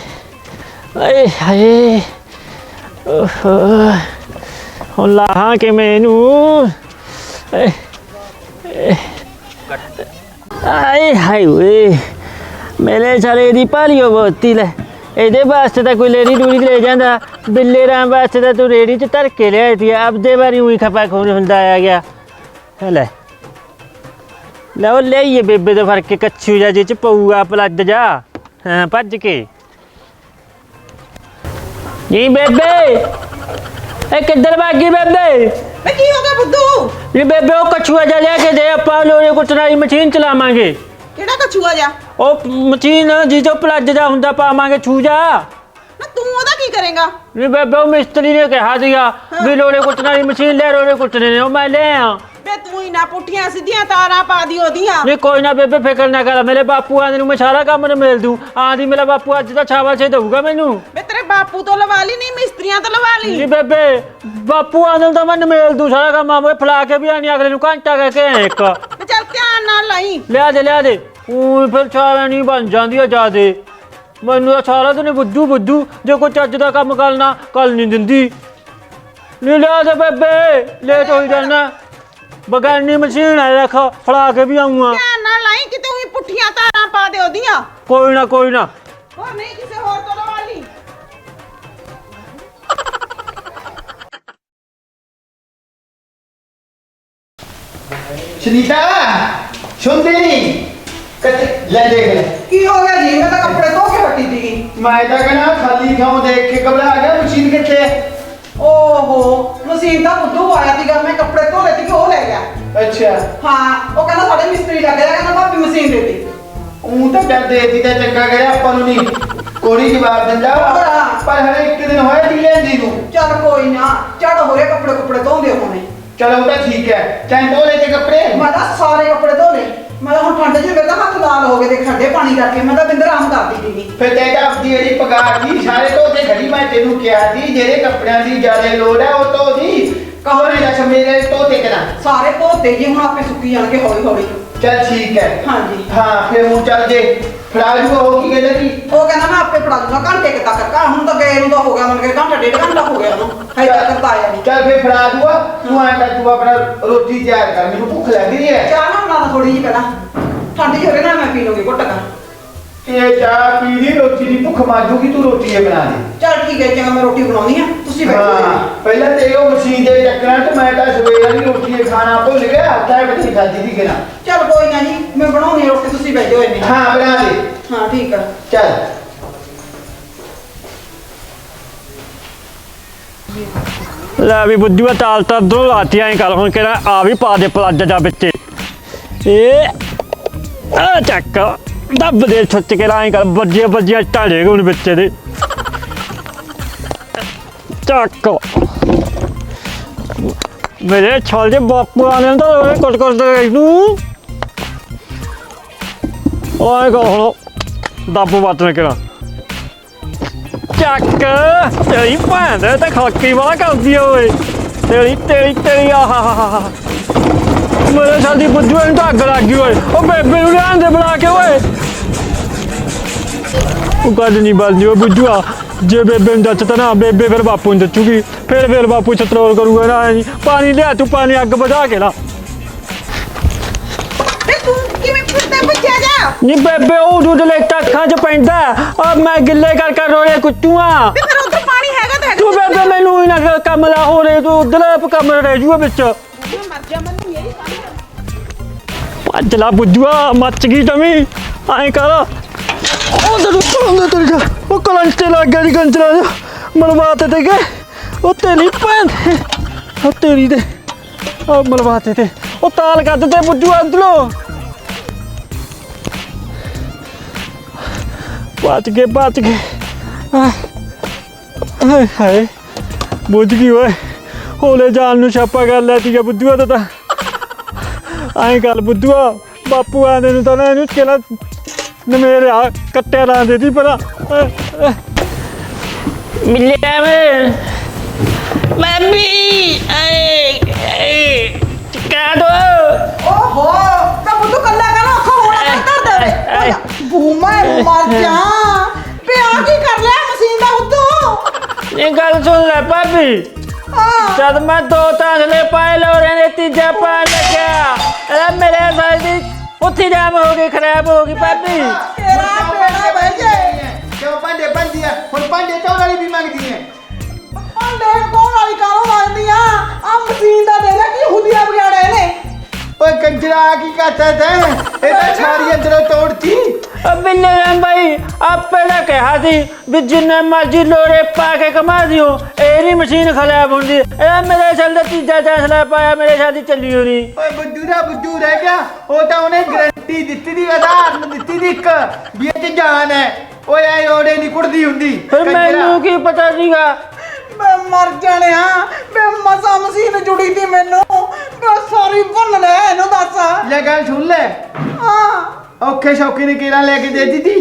ਆਏ ਹਾਏ ਓਹ ਹੁਣ ਲਾਹਾਂ ਕਿ ਮੈਨੂੰ। ਆਏ ਹਾਏ ਓਏ ਮੇਰੇ ਸਾਲੇ ਦੀ ਭਾਲੀਓ ਬਹੁਤੀ। ਲੈ ਇਹਦੇ ਵਾਸਤੇ ਤਾਂ ਕੋਈ ਲੇਰੀ ਡੂਰੀ ਲੈ ਜਾਂਦਾ, ਬਿੱਲੇ ਰਾਮ ਵਾਸਤੇ ਤਾਂ ਤੂੰ ਰੇੜੀ 'ਚ ਧਰ ਕੇ ਲਿਆਈ ਤੀ। ਆਪਦੇ ਵਾਰੀ ਉਹੀ ਖਪਾ ਖੋਰ ਹੁੰਦਾ ਆ ਗਿਆ। ਲੈ ਲੈ ਉਹ ਲਿਆਈਏ ਬੇਬੇ ਤੋਂ ਫੜ ਕੇ ਕੱਛੂ ਜਾ ਜਿਹ 'ਚ ਪਊਗਾ ਪਲੱਦ ਜਾ। ਹਾਂ ਭੱਜ ਕੇ ਜੀ ਬੇਬੇ। ਇਹ ਕਿੱਧਰ ਭਾਗੀ ਬੇਬੇ? ਵੇ ਕੀ ਹੋ ਗਿਆ ਬੁੱਧੂ? ਜੀ ਬੇਬੇ ਉਹ ਕਛੂਆ ਜਾ ਲਿਆ ਕੇ ਦੇ, ਆਪਾਂ ਲੋਰੇ ਕੁੱਟਣ ਵਾਲੀ ਮਸ਼ੀਨ ਚਲਾਵਾਂਗੇ। ਕਿਹੜਾ ਕਛੂਆ ਜਾ? ਉਹ ਮਸ਼ੀਨ ਜੀ ਜੋ ਪਲੱਜ ਜਾ ਹੁੰਦਾ ਪਾਵਾਂਗੇ ਛੂ ਜਾ। ਨਾ ਤੂੰ ਉਹਦਾ ਕੀ ਕਰੇਗਾ? ਨਹੀਂ ਬੇਬੇ ਉਹ ਮਿਸਤਰੀ ਨੇ ਕਿਹਾ ਸੀਗਾ ਵੀ ਲੋੜੇ ਕੁੱਟਣ ਵਾਲੀ ਮਸ਼ੀਨ ਲੈ ਲੋੜੇ ਕੁੱਟਣੇ ਨੇ ਉਹ ਮੈਂ ਲੈ ਆ ਬੇ ਤੂੰ ਹੀ ਨਾ ਪੁੱਠੀਆਂ ਸਿੱਧੀਆਂ ਤਾਰਾਂ ਪਾ ਦੀ ਉਹਦੀਆਂ। ਨਹੀਂ ਕੋਈ ਨਾ ਬੇਬੇ ਫਿਕਰ ਨਾ ਕਰ ਮੇਰੇ ਬਾਪੂ ਆਂਦੇ ਨੂੰ ਮੈਂ ਸਾਰਾ ਕੰਮ ਨਿਮੇਲ ਦੂੰ ਆਂਦੀ ਮੇਰਾ ਬਾਪੂ ਅੱਜ ਤਾਂ ਸ਼ਾਬਾਸ਼ ਦਊਗਾ ਮੈਨੂੰ। ਬੇ ਤੇਰੇ ਬਾਪੂ ਤੋਂ ਲਵਾ ਲਈ ਨਹੀਂ ਮਿਸਤਰੀਆਂ ਤੋਂ ਲਵਾ ਲਈ। ਨਹੀਂ ਬੇਬੇ ਬਾਪੂ ਆਂਦੇ ਨੂੰ ਤਾਂ ਮੈਂ ਨਿਮੇਲ ਦੂੰ ਸਾਰਾ ਕੰਮ ਆਵੇਂ ਫਲਾ ਕੇ ਵੀ ਆਣੀ ਅਗਲੇ ਨੂੰ ਘੰਟਾ ਕਹਿ ਕੇ ਆਇਆ ਇੱਕ। ਬੇ ਚੱਲ ਧਿਆਨ ਨਾਲ ਲਾਈ। ਲਿਆ ਦੇ ਉਹ ਫਿਰ ਛਾਵੇਂ ਨਹੀਂ ਬਣ ਜਾਂਦੀ ਆ ਜਿਆਦੇ ਮੈਨੂੰ ਤਾਂ ਸਾਰਾ ਦਿਨ ਬੁੱਧੂ ਜੇ ਕੋਈ ਚੱਜ ਦਾ ਕੰਮ ਕਰਨਾ ਕੱਲ ਨਹੀਂ ਦਿੰਦੀ। ਨਹੀਂ ਲਿਆ ਦੇ ਬੇਬੇ ਲੇਟ ਹੋਈ ਜਾਣਾ ਬਗਾਨੀ ਮਸ਼ੀਨ ਆ ਰੱਖ ਫੜਾ ਕੇ ਵੀ ਆਉਂਗਾ। ਧਿਆਨ ਨਾਲ ਲਾਈ ਕਿਤੇ ਉਹੀ ਪੁੱਠੀਆਂ ਤਾਰਾਂ ਪਾ ਦੇ ਉਹਦੀਆਂ। ਕੋਈ ਨਾ ਹੋਰ ਨਹੀਂ ਕਿਸੇ ਹੋਰ ਤੋਂ ਲਵਾ ਲਈ। ਸੁਨੀਤਾ ਸੁਣਦੇ ਨਹੀਂ ਕੱਟ ਲੈ ਦੇਖ ਲੈ। ਕੀ ਹੋ ਗਿਆ ਜੀ? ਮੈਂ ਤਾਂ ਕੱਪੜੇ ਧੋ ਕੇ ਹਟੀ ਸੀਗੀ। ਮੈਂ ਤਾਂ ਕਹਿੰਦਾ ਖਾਲੀ ਥਾਂ ਦੇਖ ਕੇ ਘਬਰਾ ਗਿਆ। ਮਸ਼ੀਨ ਕਿੱਥੇ ਹੈ? ਓਹੋ ਮਸ਼ੀਨ ਦਾ ਬੁੱਧੂ ਆਇਆ ਸੀਗਾ, ਮੈਂ ਕੱਪੜੇ ਧੋ ਲਏ ਸੀ ਉਹ ਲੈ ਗਿਆ। ਅੱਛਾ ਹਾਂ ਉਹ ਕਹਿੰਦਾ ਸਾਡੇ ਮਿਸਤਰੀ ਲੱਗ ਰਿਹਾ, ਕਹਿੰਦਾ ਭਾਬੀ ਮਸ਼ੀਨ ਦੇ ਦੇ। ਉਹ ਤਾਂ ਜਦ ਦੇਤੀ ਤਾਂ ਚੰਗਾ ਕਰਿਆ ਆਪਾਂ ਨੂੰ ਨਹੀਂ ਕੋਰੀ ਜਵਾਬ ਦਿੰਦਾ ਪਰ ਹਲੇ ਇੱਕ ਦਿਨ ਹੋਇਆ ਦੀ ਲੈਂਦੀ ਨੂੰ। ਚੱਲ ਕੋਈ ਨਾ ਚੜ ਹੋ ਰਿਹਾ ਕੱਪੜੇ ਧੋਂਦੇ ਹੋਣੇ। ਚਲੋ ਉਹ ਤਾਂ ਠੀਕ ਹੈ। ਚਾਹੇ ਧੋ ਲੈ ਤੇ ਕੱਪੜੇ। ਮੈਂ ਤਾਂ ਸਾਰੇ ਕੱਪੜੇ ਧੋ ਲਏ। ਮੈਂ ਤਾਂ ਹੁਣ ਠੰਡ 'ਚ ਮੇਰੇ ਤਾਂ ਹੱਥ ਲਾਲ ਹੋ ਗਏ ਦੇਖ ਠੰਡੇ ਪਾਣੀ ਕਰਕੇ। ਮੈਂ ਤਾਂ ਬਿੰਦਰ ਆਰਾਮ ਕਰਦੀ ਸੀਗੀ। ਫਿਰ ਤੇ ਆਪਦੀ ਜਿਹੜੀ ਪਗਾਰ ਦੀ ਸਾਰੇ ਧੋਤੇ ਖੜੀ। ਮੈਂ ਤੈਨੂੰ ਕਿਹਾ ਸੀ ਜਿਹੜੇ ਕੱਪੜਿਆਂ ਦੀ ਜ਼ਿਆਦਾ ਲੋੜ ਹੈ ਉਹ ਧੋ ਦੀ। ਕਹੋਰੇ ਦੱਸ ਮੇਰੇ ਧੋਤੇ ਕਰਾਂ। ਸਾਰੇ ਧੋਤੇ ਜੀ ਹੁਣ ਆਪੇ ਸੁੱਕੀ ਜਾਣਗੇ ਹੌਲੀ ਹੌਲੀ। ਚੱਲ ਠੀਕ ਹੈ। ਹਾਂਜੀ ਹਾਂ ਫਿਰ ਹੁਣ ਚੱਲ ਜੇ ਫੜਾ ਜੂਗਾ ਉਹ ਕੀ ਕਹਿੰਦਾ ਜੀ। ਉਹ ਕਹਿੰਦਾ ਮੈਂ ਆਪੇ ਪੜਾ ਦੂੰਗਾ ਘੰਟੇ ਕੁ ਤੱਕ। ਘਰ ਹੁਣ ਤਾਂ ਗਏ ਨੂੰ ਤਾਂ ਹੋ ਗਿਆ ਮਨ ਕੇ ਘੰਟਾ ਡੇਢ ਘੰਟਾ ਹੋ ਗਿਆ ਉਹਨੂੰ ਹਜੇ ਤੱਕ ਤਾਂ ਆਇਆ ਨਹੀਂ। ਚੱਲ ਫਿਰ ਫੜਾ ਦੂਗਾ। ਤੂੰ ਐਂ ਕਰ ਤੂੰ ਆਪਣਾ ਰੋਟੀ ਤਿਆਰ ਕਰ ਮੈਨੂੰ ਭੁੱਖ ਲੱਗ ਰਹੀ ਹੈ। ਚਾਹ ਨਾ ਬਣਾ ਥੋੜੀ ਜਿਹੀ ਪਹਿਲਾਂ ਠੰਡ 'ਚ ਹੋ ਰਿਹਾ ਨਾ ਮੈਂ ਪੀ ਲੂੰਗੀ ਘੁੱਟ ਕਰ। ਇਹ ਚਾਹ ਪੀ ਲਈ ਰੋਟੀ ਦੀ ਭੁੱਖ ਮਾਜੂਗੀ ਤੂੰ ਰੋਟੀ ਇਹ ਬਣਾ ਦੇ। ਚੱਲ ਠੀਕ ਹੈ ਚੰਗਾ ਮੈਂ ਰੋਟੀ ਬਣਾਉਣੀ ਆ ਤੁਸੀਂ ਬੈਠੋ। ਹਾਂ ਪਹਿਲਾਂ ਤੇ ਉਹ ਮਸ਼ੀਨ ਦੇ ਚੱਕਰਾਂ ਤੇ ਮੈਂ ਤਾਂ ਸਵੇਰ ਦੀ ਰੋਟੀ ਖਾਣਾ ਭੁੱਲ ਗਿਆ। ਆਟਾ ਵੀ ਨਹੀਂ ਖਾਦੀ ਦੀ ਕਿਨਾ। ਚੱਲ ਕੋਈ ਨਾ ਜੀ ਮੈਂ ਬਣਾਉਣੀ ਰੋਟੀ ਤੁਸੀਂ ਬੈਠੋ ਐਵੇਂ। ਹਾਂ ਬਣਾ ਦੇ। ਹਾਂ ਠੀਕ ਆ। ਚੱਲ ਲੈ ਵੀ ਬੁੱਧੂਆ ਤਾਲ ਤਾਂ ਦੋ ਲਾਤੀ ਐਂ ਕਰ ਹੁਣ ਕਿਹੜਾ ਆ ਵੀ ਪਾ ਦੇ ਪਲੱਜ ਜਾ ਵਿੱਚ ਇਹ ਆ ਚੱਕ ਦੱਬ ਦੇ ਛੁੱਟ ਕੇ ਐਂ ਕਰ ਵੱਜੀਆਂ ਢਾਲੇ ਹੁਣ ਵਿੱਚ ਦੇ ਚੱਕ ਮੇਰੇ ਛਾਲ ਦੇ ਬਾਪੂ ਆਨੇ ਤਾਂ ਉਹਨੇ ਕੁੱਟ ਦੇ ਨੂੰ ਓਏ ਕੋ ਹੁਣ ਦੱਬ ਬਾਤ ਨੇ ਕਿਹੜਾ ਚੱਕ ਤੇਰੀ ਭੈਣ ਦੇ ਤੇ ਖਾਕੀ ਵਾਲਾ ਕਰਦੀ ਓਏ ਤੇਰੀ ਆਹਾ ਮੇਰੇ ਸਾਡੀ ਬੁੱਧੂ ਨੂੰ ਤਾਂ ਅੱਗ ਲੱਗ ਗਈ ਓਏ ਉਹ ਬੇਬੇ ਨੂੰ ਲਿਆਣ ਦੇ ਬੁਲਾ ਕੇ ਓਏ ਉਹ ਗੱਲ ਨਹੀਂ ਬਣਦੀ ਉਹ ਬੁੱਧੂਆ ਜੇ ਬੇਬੇ ਨੂੰ ਦੱਸਤਾ ਨਾ ਬੇਬੇ ਫਿਰ ਬਾਪੂ ਨੂੰ ਦੱਸੂਗੀ ਫਿਰ ਬਾਪੂ ਚਤਰੋਲ ਕਰੂਗਾ ਨਾ ਪਾਣੀ ਲਿਆ ਤੂੰ ਪਾਣੀ ਅੱਗ ਬੁਝਾ ਕੇ ਲਾ ਤੂੰ ਕਿਵੇਂ ਫਿਰਦਾ ਬੱਚਾ ਜਾ? ਨੀ ਬੇਬੇ ਉਹ ਦੁੱਧ ਲੈ ਅੱਖਾਂ 'ਚ ਪੈਂਦਾ ਆ ਮੈਂ ਗਿੱਲੇ ਕਰ ਰੋਲੇ ਕੁੱਟੂਆਂ ਤੇ ਫਿਰ ਉਧਰ ਪਾਣੀ ਹੈਗਾ ਤਾਂ ਹੈਗਾ। ਤੂੰ ਬੇਬੇ ਮੈਨੂੰ ਹੀ ਨਾ ਕੰਮ ਲਾ ਹੋ ਰੇ ਤੂੰ ਉਧਰ ਕੰਮ ਰਹਿ ਜੂਗਾ ਵਿੱਚ ਮਰ ਜਾ ਮੈਨੂੰ ਮੇਰੀ ਭੱਜ ਲਾ ਬੁੱਝੂਆ ਮੱਚ ਗਈ ਤਮੀ ਐਂ ਕਰ ਉਹ ਕਲੰਚ ਤੇ ਲੱਗ ਗਿਆ ਜੀ ਗੰਜਰਾ ਮਲਵਾਤੇ ਤੇ ਗਏ ਉਹ ਤੇਰੀ ਭੈਣ ਉਹ ਤੇਰੀ ਦੇ ਉਹ ਮਲਵਾਤੇ ਤੇ ਉਹ ਤਾਲ ਕੱਢ ਤੇ ਬੁੱਝੂਆ ਅੰਦਰੋਂ ਬਚ ਗਏ ਹਾਏ ਬੁੱਝ ਗਈ ਓਏ ਹੋਲੇ ਜਾਨ ਨੂੰ ਛਾਪਾ ਕਰ ਲੈ ਤੀਗਾ ਬੁੱਧੂਆ ਤਾਂ ਐਂ ਗੱਲ ਬੁੱਧੂਆ ਬਾਪੂ ਆਂਦੇ ਨੂੰ ਤਾਂ ਨਾ ਇਹਨੂੰ ਕਿਹੜਾ ਨਮੇਰੇ ਆ ਕੱਟਿਆ ਲਾਂਦੇ ਸੀ ਪਰ ਮਿਲਿਆ ਮੈਂ ਮੰਮੀ ਆਏ ਟਿਕਾ ਦੋ ਓਹੋ ਤਾਂ ਬੁੱਧੂ ਕੱਲਾ ਕਹਿੰਦਾ ਅੱਖਾਂ ਹੋਣਾ ਕਰ ਦੇ ਬੂਮਾ ਮਰ ਜਾ ਪਿਆ ਕੀ ਕਰ ਲਿਆ ਮਸ਼ੀਨ ਦਾ ਬੁੱਧੂ। ਇਹ ਗੱਲ ਸੁਣ ਲੈ ਭਾਬੀ ਜਦ ਮੈਂ ਦੋ ਤਾਸਲੇ ਪਾਏ ਲੋਰੇ ਨੇ ਤੀਜਾ ਪਾਣ ਲੱਗਿਆ ਇਹ ਮੇਰੇ ਸਾਲ ਦੀ ਉੱਥੇ ਜਾਮ ਹੋ ਗਈ ਖਰਾਬ ਹੋ ਗਈ ਭਾਬੀ ਤੇਰਾ ਬੇੜਾ ਬਹਿ ਜੇ ਕਿਉਂ ਭਾਂਡੇ ਬੰਦੀ ਆ ਹੁਣ ਭਾਂਡੇ ਧੋਣ ਵਾਲੀ ਵੀ ਮੰਗਦੀ ਹੈ। ਭਾਂਡੇ ਕੋਣ ਵਾਲੀ ਕਾਹਨੂੰ ਮੰਗਦੀ ਆ ਮਸ਼ੀਨ ਦਾ ਦੇ ਲੈ ਕੀ ਹੁਦੀਆਂ ਵਿਗਾੜੇ ਨੇ। ਓਏ ਕੰਜਰਾ ਕੀ ਕਰਦਾ ਤੈਂ ਇਹ ਤਾਂ ਸਾਰੀ ਅੰਦਰੋਂ ਤੋੜਤੀ। ਬਿੱਲੇ ਰਾਮ ਭਾਈ ਆਪੇ ਨੇ ਕਿਹਾ ਸੀ ਵੀ ਜਿੰਨੇ ਮਰਜ਼ੀ ਲੋਰੇ ਪਾ ਕੇ ਕਮਾ ਦਿਓ ਇਹ ਨਹੀਂ ਮਸ਼ੀਨ ਖਰਾਬ ਹੁੰਦੀ ਇਹ ਮੇਰੇ ਸਾਲ ਦਾ ਤੀਜਾ ਤਾਸਲਾ ਪਾਇਆ ਮੇਰੇ ਸਾਲ ਦੀ ਚੱਲੀ ਹੋਣੀ ਓਏ ਬੁੱਧੂ ਰਹਿ ਗਿਆ। ਉਹ ਤਾਂ ਉਹਨੇ ਗਰੰਟੀ ਦਿੱਤੀ ਦੀ ਆਧਾਰਨ ਦਿੱਤੀ ਦੀ ਇੱਕ ਵੀ ਇਹ 'ਚ ਜਾਨ ਹੈ ਓਏ ਐ ਓੜੇ ਨਹੀਂ ਕੁੜਦੀ ਹੁੰਦੀ ਫਿਰ ਮੈਨੂੰ ਕੀ ਪਤਾ ਸੀਗਾ। ਮੈਂ ਮਰ ਜਾਣਿਆ ਮੈਂ ਮਸਾ ਮਸੀਨ ਜੁੜੀ ਤੀ ਮੈਨੂੰ ਮੈਂ ਸਾਰੀ ਭੰਨ ਲੈ ਇਹਨੂੰ ਦੱਸ ਲੈ ਗੱਲ ਸੁਣ ਲੈ ਹਾਂ ਔਖੇ ਸ਼ੌਕੀ ਨੇ ਕਿਹੜਾ ਲੈ ਕੇ ਦੇ ਦਿੱਤੀ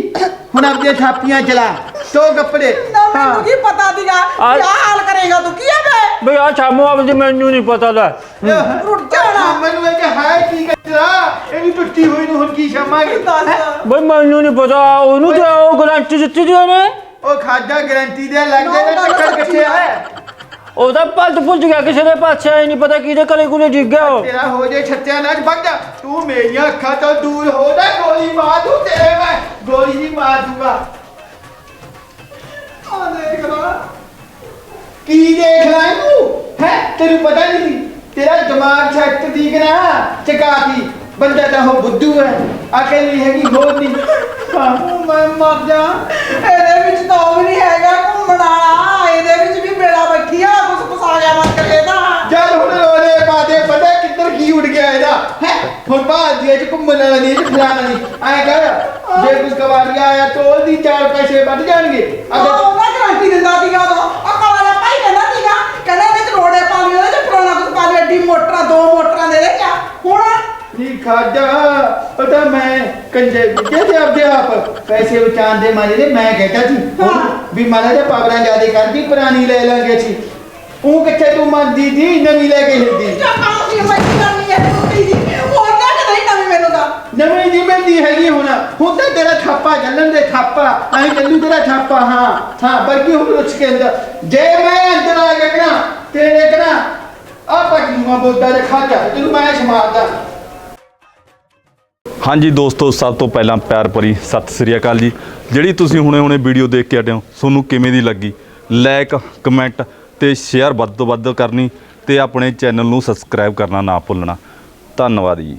ਹੁਣ ਆਪਣੀਆਂ ਥਾਪੀਆਂ ਚਲਾ ਤੋ ਕੱਪੜੇ ਨਾ ਮੈਨੂੰ ਕੀ ਪਤਾ ਦੀਗਾ ਆ- ਕੀ ਹਾਲ ਕਰੇਗਾ ਤੂੰ ਕੀ ਹੈ ਬਈ ਆ ਛਾਮੋ ਆਪਦੀ ਮੈਨੂੰ ਨਹੀਂ ਪਤਾ ਲੈ। ਰੁੱਟ ਜਾਣਾ ਮੈਨੂੰ ਇਹ ਕਿ ਹੈ ਕੀ ਕਰਾ ਇਹਨੂੰ ਟੁੱਟੀ ਹੋਈ ਨੂੰ ਹੁਣ ਕੀ ਸ਼ਾਮਾਂਗੇ ਦੱਸ ਬਈ ਮੈਨੂੰ ਨਹੀਂ ਪਤਾ ਉਹਨੂੰ ਤੇ ਉਹ ਗਰੰਟੀ ਦਿੱਤੀ ਦੀ ਉਹਨੇ। ਉਹ ਖਾਦਾ ਗਾਰੰਟੀ ਦੇ ਲੱਗਦੇ ਨੇ ਟੱਕਰ ਕਿੱਥੇ ਆ ਉਹਦਾ ਪਲਟ ਪੁੱਜ ਗਿਆ ਕਿਸੇ ਦੇ ਪਾਸੇ ਆਈ ਨਹੀਂ ਪਤਾ ਕਿਹਦੇ ਘਰੇ ਕੋਲੇ ਡਿੱਗ ਗਿਆ ਉਹ। ਤੇਰਾ ਹੋ ਜੇ ਛੱਤਿਆ ਨਾ ਭੱਜ ਜਾ ਤੂੰ ਮੇਰੀਆਂ ਅੱਖਾਂ ਤੋਂ ਦੂਰ ਹੋ ਜਾ ਗੋਲੀ ਮਾਰ ਦੂੰ ਤੇਰੇ ਮੈਂ ਗੋਲੀ ਨਹੀਂ ਮਾਰ ਦੂੰਗਾ ਆ ਦੇਖ ਲਾ ਕੀ ਦੇਖ ਲਾ ਇਹਨੂੰ ਹੈ ਤੈਨੂੰ ਪਤਾ ਨਹੀਂ ਤੇਰਾ ਦਿਮਾਗ ਛੱਟ ਦੀ ਨਾ ਚਕਾਤੀ ਬੰਦਾ ਤਾਂ ਉਹ ਬੁੱਧੂ ਹੈ ਅਕਲ ਨਹੀਂ ਹੈਗੀ ਹੋਰ ਨਹੀਂ ਮੈਂ ਮਰ ਜਾ ਇਹਦੇ ਵਿੱਚ ਤਾਂ ਉਹ ਵੀ ਨਹੀਂ ਹੈਗਾ ਘੁੰਮਣ ਵਾਲਾ ਇਹਦੇ ਵਿੱਚ ਵੀ ਮੇਰਾ ਬੈਠੀ ਆ ਕੁਛ ਆ ਗਿਆ ਮਰ ਕੇ ਇਹਦਾ ਚੱਲ ਹੁਣ ਰੋਲੇ ਪਾਦੇ ਪਤਾ ਕਿੱਧਰ ਕੀ ਉੱਡ ਗਿਆ ਇਹਦਾ ਹੈ ਹੁਣ ਬਾਹਰ ਦੀ ਚ ਘੁੰਮਣ ਵਾਲਾ ਨਹੀਂ ਚ ਫਲਾਣਾ ਨਹੀਂ ਐ ਕਰ ਜੇ ਕੁਝ ਕਵਾੜੀਆ ਆਇਆ ਤੋਲ ਦੀ 4 ਪੈਸੇ ਵੱਧ ਜਾਣਗੇ ਉਹਨਾਂ ਗਰੰਟੀ ਦਿੰਦਾ ਸੀਗਾ ਉਦੋਂ ਆ ਕਾਲਾ ਭਾਈ ਕਹਿੰਦਾ ਸੀਗਾ ਕਹਿੰਦਾ ਇਹਦੇ ਚ ਰੋੜੇ ਪਾ ਲਿਓ ਇਹਦੇ ਚ ਪੁਰਾਣਾ ਕੁਝ ਪਾ ਲਿਓ ਐਡੀ ਮੋਟਰਾਂ 2 ਮੋਟਰਾਂ ਦੇ ਦੇ ਕਿਆ ਹੁਣ ਨਹੀਂ ਖਾਦਾ ਪਤਾ ਮੈਂ ਕੰਜੇ ਵਿੱਚੇ ਤੇ ਆਪਦੇ ਆਪ ਪੈਸੇ ਬਚਾਉਣ ਦੇ ਮਾਰੇ ਨੇ ਮੈਂ ਕਹਿੰਦਾ ਸੀ ਵੀ ਮਾਲਾ ਜਿਹਾ ਪਾਵਰਾਂ ਜਿਆਦੇ ਕਰਦੀ ਪੁਰਾਣੀ ਲੈ ਲਾਂਗੇ ਸੀ ਉਹ ਕਿੱਥੇ ਤੂੰ ਮੰਨਦੀ ਸੀ ਨਵੀਂ ਲੈ ਕੇ ਹਿਲਦੀ ਕਿਆ ਕੰਮ ਸੀ ਮੈਂ ਕੀ ਕਰਨੀ ਹੈ ਟੁੱਟੀ ਜੀ ਹੋਰ ਕਿਆ ਕਿ ਨਹੀਂ ਨਵੀਂ ਮੈਨੂੰ ਦਾ ਨਵੀਂ ਨਹੀਂ ਮਿਲਦੀ ਹੈਗੀ ਹੁਣ ਤਾਂ ਤੇਰਾ ਥਾਪਾ ਚੱਲਣ ਦੇ ਥਾਪਾ ਐਂ ਚੱਲੂ ਤੇਰਾ ਥਾਪਾ ਹਾਂ ਬਲਕਿ ਹੁਣ ਰੁੱਛ ਕੇ ਅੰਦਰ ਜੇ ਮੈਂ ਅੰਦਰ ਆ ਗਿਆ ਕਰਾਂ ਤੇਰੇ ਕਰਾਂ ਆ ਪਟਨੂਆ ਬੋਲਦਾ ਦੇ ਖਾਤਾ ਤੈਨੂੰ ਮੈਂ ਮਾਰਦਾ ਹਾਂਜੀ ਦੋਸਤੋ ਸਭ ਤੋਂ ਪਹਿਲਾਂ ਪਿਆਰ ਭਰੀ ਸਤਿ ਸ੍ਰੀ ਅਕਾਲ ਜੀ। ਜਿਹੜੀ ਤੁਸੀਂ ਹੁਣੇ ਵੀਡੀਓ ਦੇਖ ਕੇ ਹਟੇ ਹੋ ਤੁਹਾਨੂੰ ਕਿਵੇਂ ਦੀ ਲੱਗੀ ਲਾਈਕ ਕਮੈਂਟ ਤੇ ਸ਼ੇਅਰ ਵੱਧ ਤੋਂ ਵੱਧ ਕਰਨੀ ਤੇ ਆਪਣੇ ਚੈਨਲ ਨੂੰ ਸਬਸਕ੍ਰਾਈਬ ਕਰਨਾ ਨਾ ਭੁੱਲਣਾ। ਧੰਨਵਾਦ ਜੀ।